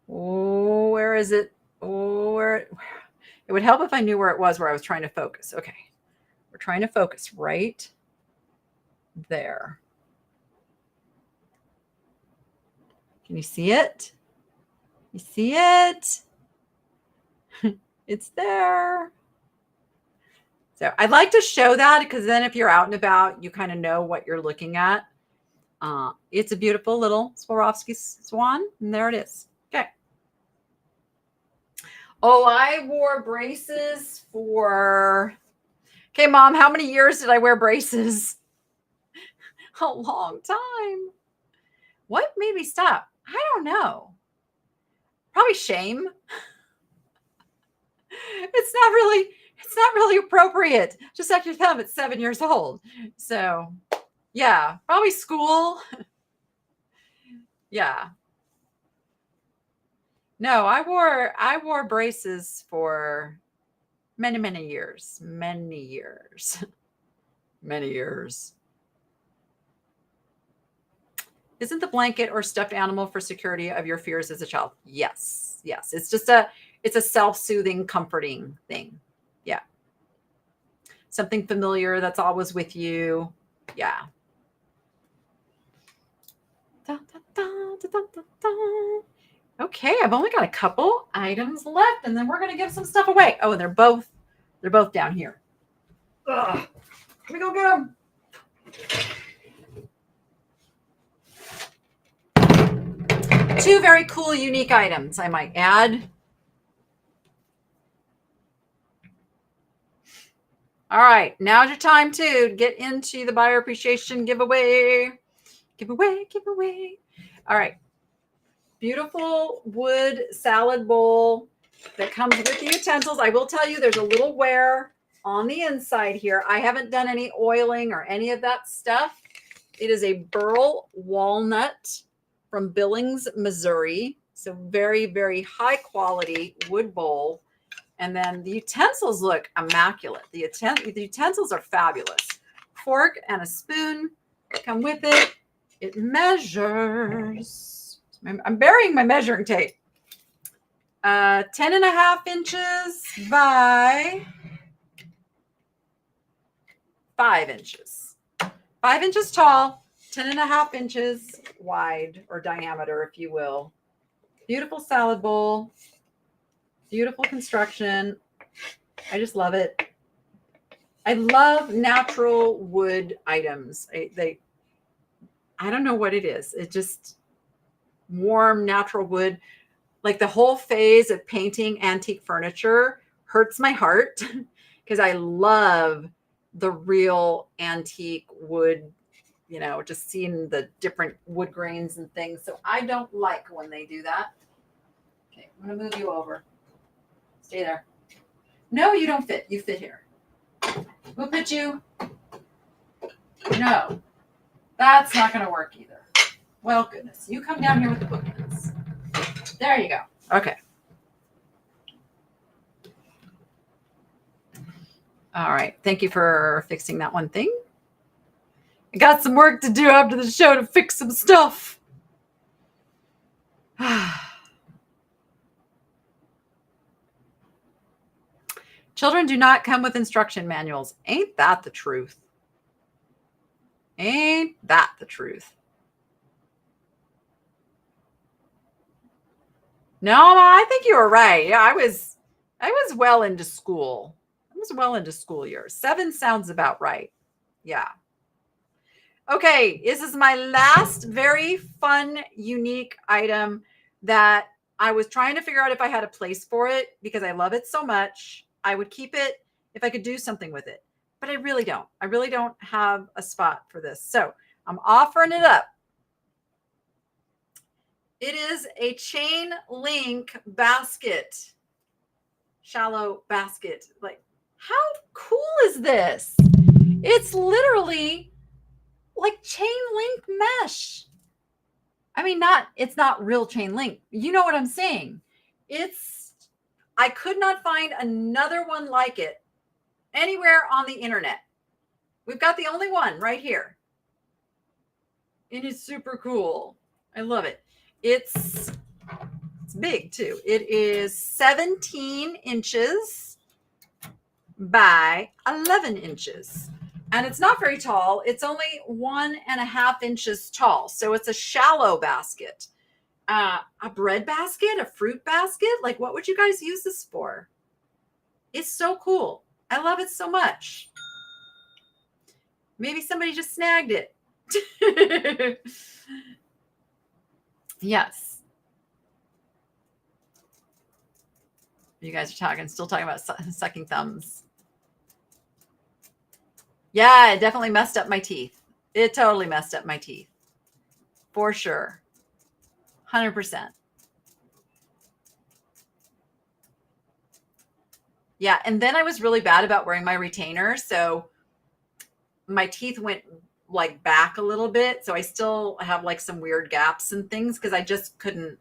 Oh, where is it? Oh, where? It would help if I knew where it was, where I was trying to focus. Okay, we're trying to focus right there. Can you see it? You see it? It's there. So I'd like to show that because then if you're out and about, you kind of know what you're looking at. It's a beautiful little Swarovski swan, and there it is. Okay. Oh, I wore braces for... Okay, Mom, how many years did I wear braces? A long time. What made me stop? I don't know. Probably shame. It's not really appropriate. Just suck your thumb at 7 years old. So yeah, probably school. Yeah. No, I wore braces for many, many years. Many years. Many years. Isn't the blanket or stuffed animal for security of your fears as a child? Yes. Yes. It's a self-soothing, comforting thing. Yeah. Something familiar that's always with you. Yeah. Da, da, da, da, da, da. Okay, I've only got a couple items left, and then we're going to give some stuff away. Oh, and they're both down here. Ugh. Let me go get them. Two very cool, unique items, I might add. All right, now's your time to get into the buyer appreciation giveaway. Giveaway. All right. Beautiful wood salad bowl that comes with the utensils. I will tell you there's a little wear on the inside here. I haven't done any oiling or any of that stuff. It is a burl walnut from Billings, Missouri. So very, very high quality wood bowl. And then the utensils look immaculate. The utensils are fabulous. Fork and a spoon come with it. It measures, I'm burying my measuring tape. 10.5 inches by 5 inches. 5 inches tall, 10.5 inches wide or diameter, if you will. Beautiful salad bowl. Beautiful construction. I just love it. I love natural wood items. I don't know what it is. It just warm, natural wood. Like the whole phase of painting antique furniture hurts my heart because I love the real antique wood, just seeing the different wood grains and things. So I don't like when they do that. Okay, I'm going to move you over. Stay there. No, you don't fit. You fit here. Who put you? No, that's not going to work either. Well, goodness. You come down here with the bookends. There you go. Okay. All right. Thank you for fixing that one thing. I got some work to do after the show to fix some stuff. Children do not come with instruction manuals. Ain't that the truth? Ain't that the truth? No, I think you were right. Yeah, I was well into school. I was well into school years. 7 sounds about right. Yeah. Okay, this is my last very fun, unique item that I was trying to figure out if I had a place for it because I love it so much. I would keep it if I could do something with it, but I really don't. I really don't have a spot for this. So I'm offering it up. It is a chain link basket, shallow basket. Like, how cool is this? It's literally like chain link mesh. I mean, it's not real chain link. You know what I'm saying? I could not find another one like it anywhere on the internet. We've got the only one right here. It is super cool. I love it. It's big too. It is 17 inches by 11 inches. And it's not very tall. It's only 1.5 inches tall. So it's a shallow basket. A bread basket, a fruit basket. Like, what would you guys use this for? It's so cool. I love it so much. Maybe somebody just snagged it. Yes. You guys are still talking about sucking thumbs. Yeah, it definitely messed up my teeth. It totally messed up my teeth. For sure. 100%. Yeah, and then I was really bad about wearing my retainers, so my teeth went like back a little bit, so I still have like some weird gaps and things because I just couldn't.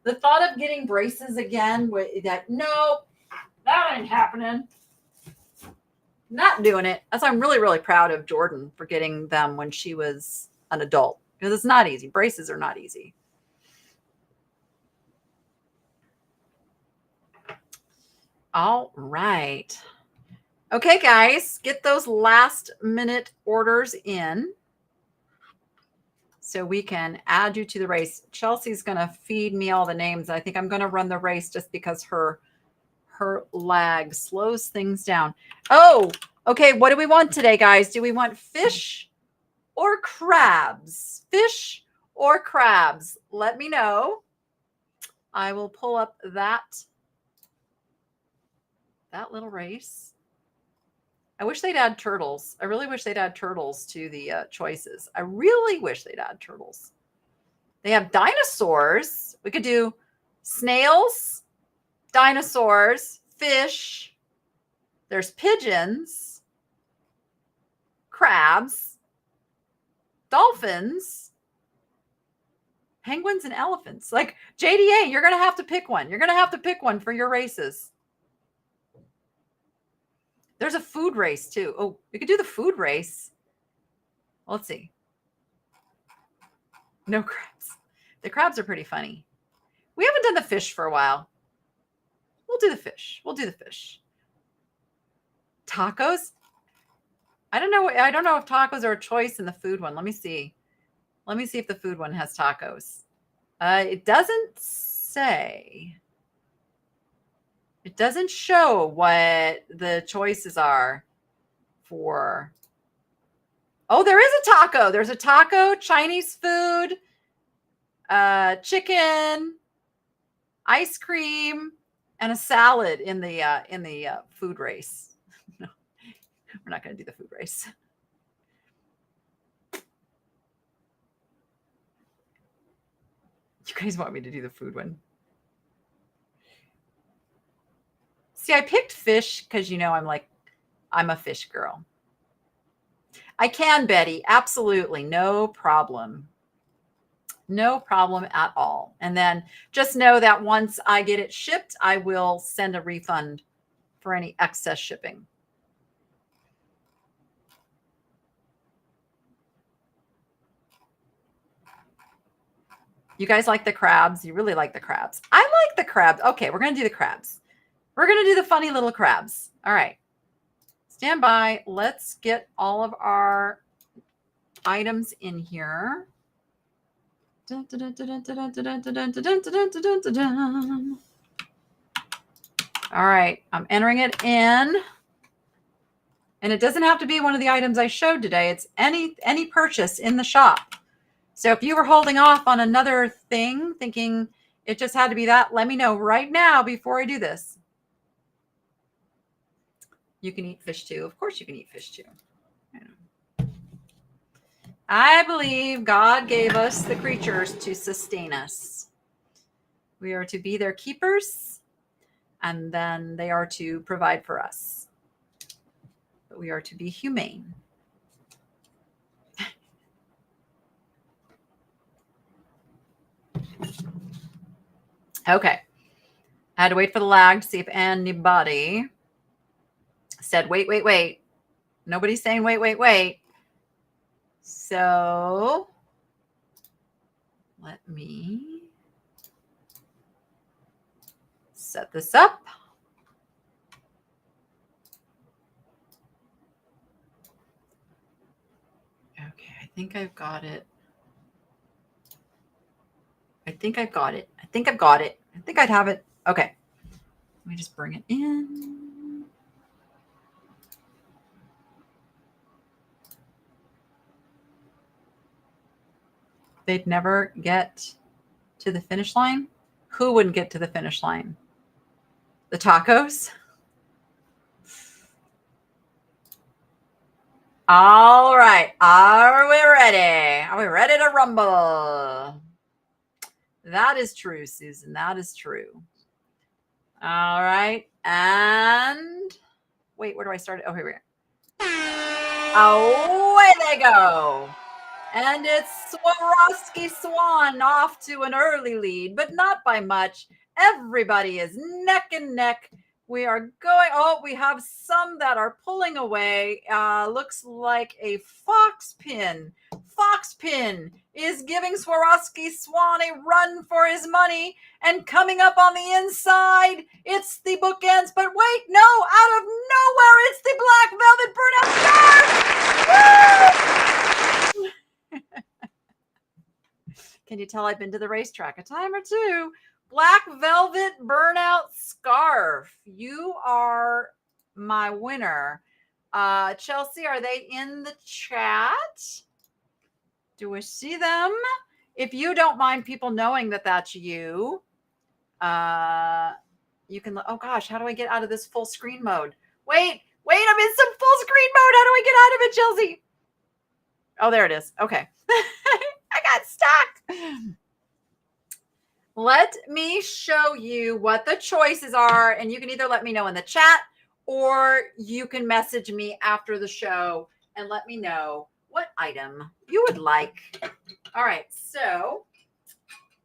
The thought of getting braces again, no, that ain't happening. Not doing it. That's why I'm really, really proud of Jordan for getting them when she was an adult, because it's not easy. Braces are not easy. All right. Okay, guys, get those last minute orders in so we can add you to the race. Chelsea's going to feed me all the names. I think I'm going to run the race just because her lag slows things down. Oh, okay. What do we want today, guys? Do we want fish or crabs? Fish or crabs? Let me know. I will pull up that little race. I wish they'd add turtles. I really wish they'd add turtles to the choices. I really wish they'd add turtles. They have dinosaurs. We could do snails, dinosaurs, fish. There's pigeons, crabs, dolphins, penguins, and elephants. Like, JDA, you're going to have to pick one. You're going to have to pick one for your races. There's a food race too. Oh, we could do the food race. Let's see. No crabs. The crabs are pretty funny. We haven't done the fish for a while. We'll do the fish. We'll do the fish. Tacos? I don't know. I don't know if tacos are a choice in the food one. Let me see. Let me see if the food one has tacos. It doesn't say. It doesn't show what the choices are for. Oh, there is a taco. There's a taco, Chinese food, chicken, ice cream, and a salad in the food race. We're not going to do the food race. You guys want me to do the food one? See, I picked fish because, you know, I'm a fish girl. I can, Betty. Absolutely. No problem. No problem at all. And then just know that once I get it shipped, I will send a refund for any excess shipping. You guys like the crabs? You really like the crabs. I like the crabs. Okay, we're going to do the crabs. We're going to do the funny little crabs. All right. Stand by. Let's get all of our items in here. All right. I'm entering it in. And it doesn't have to be one of the items I showed today. It's any purchase in the shop. So if you were holding off on another thing, thinking it just had to be that, let me know right now before I do this. You can eat fish too. Of course you can eat fish too. I believe God gave us the creatures to sustain us. We are to be their keepers, and then they are to provide for us. But we are to be humane. Okay. I had to wait for the lag to see if anybody said, wait. Nobody's saying wait. So let me set this up. Okay, I think I've got it. I think I'd have it. Okay. Let me just bring it in. They'd never get to the finish line. Who wouldn't get to the finish line? The tacos? All right. Are we ready? Are we ready to rumble? That is true, Susan. That is true. All right. And wait, where do I start? Oh, here we go. Away they go. And it's Swarovski Swan off to an early lead, but not by much. Everybody is neck and neck. We are going. Oh, we have some that are pulling away. Looks like a fox pin. Fox pin is giving Swarovski Swan a run for his money. And coming up on the inside, it's the bookends. But wait, no, out of nowhere, it's the Black Velvet Burnout Scarf. Can you tell I've been to the racetrack a time or two? Black Velvet Burnout Scarf. You are my winner. Chelsea, are they in the chat? Do we see them? If you don't mind people knowing that that's you, you can, oh gosh, how do I get out of this full screen mode? Wait, I'm in some full screen mode. How do I get out of it, Chelsea? Oh, there it is. Okay. I got stuck. Let me show you what the choices are, and you can either let me know in the chat or you can message me after the show and let me know what item you would like. All right, so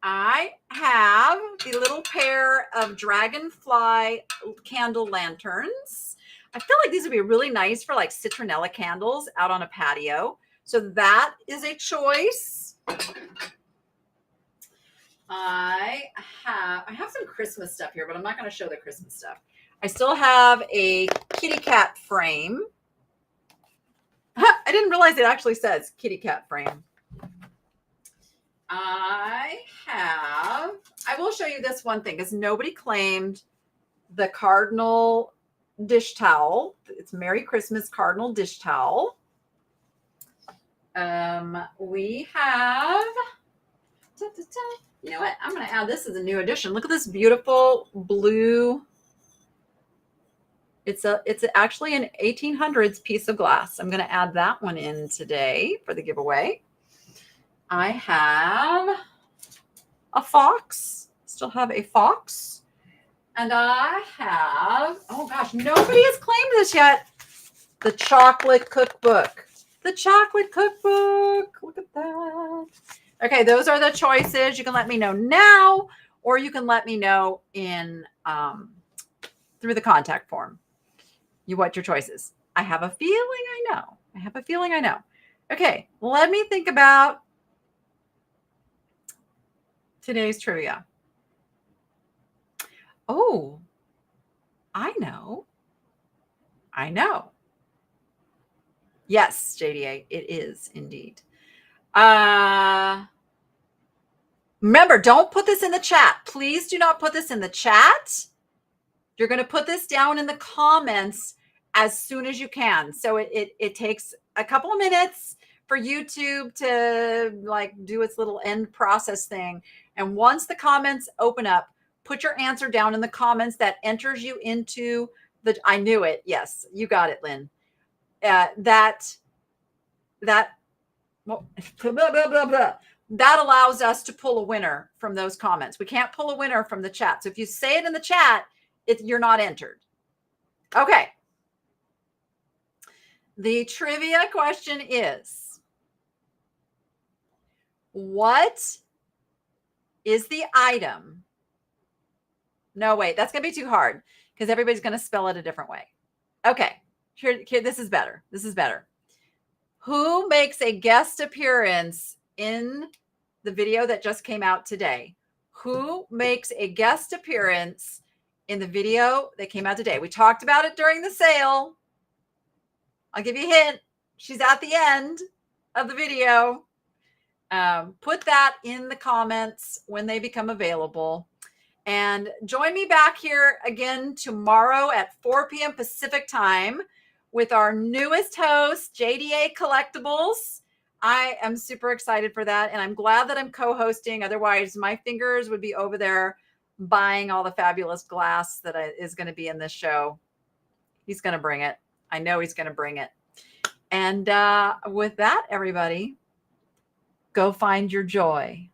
I have the little pair of dragonfly candle lanterns. I feel like these would be really nice for like citronella candles out on a patio. So that is a choice. I have some Christmas stuff here, but I'm not going to show the Christmas stuff. I still have a kitty cat frame. I didn't realize it actually says kitty cat frame. I will show you this one thing because nobody claimed the cardinal dish towel. It's Merry Christmas cardinal dish towel. We have, you know what? I'm going to add this as a new addition. Look at this beautiful blue. It's actually an 1800s piece of glass. I'm going to add that one in today for the giveaway. I have a fox. Still have a fox. And I have, oh gosh, nobody has claimed this yet. The chocolate cookbook. The chocolate cookbook. Look at that. Okay, those are the choices. You can let me know now, or you can let me know in through the contact form. What your choices. I have a feeling I know. I have a feeling I know. Okay, let me think about today's trivia. Oh, I know. I know. Yes, JDA, it is indeed. Remember, don't put this in the chat. Please do not put this in the chat. You're going to put this down in the comments as soon as you can. So it takes a couple of minutes for YouTube to like do its little end process thing. And once the comments open up, put your answer down in the comments. That enters you into the, I knew it. Yes, you got it, Lynn. Well, blah, blah, blah, blah. That allows us to pull a winner from those comments. We can't pull a winner from the chat. So if you say it in the chat, you're not entered. Okay. The trivia question is, what is the item? No, wait, that's going to be too hard because everybody's going to spell it a different way. Okay. Here, this is better. This is better. Who makes a guest appearance in the video that just came out today? Who makes a guest appearance in the video that came out today? We talked about it during the sale. I'll give you a hint. She's at the end of the video. Put that in the comments when they become available. And join me back here again tomorrow at 4 p.m. Pacific time with our newest host, JDA Collectibles. I am super excited for that. And I'm glad that I'm co-hosting. Otherwise, my fingers would be over there buying all the fabulous glass that is going to be in this show. He's going to bring it. I know he's going to bring it. And with that, everybody, go find your joy.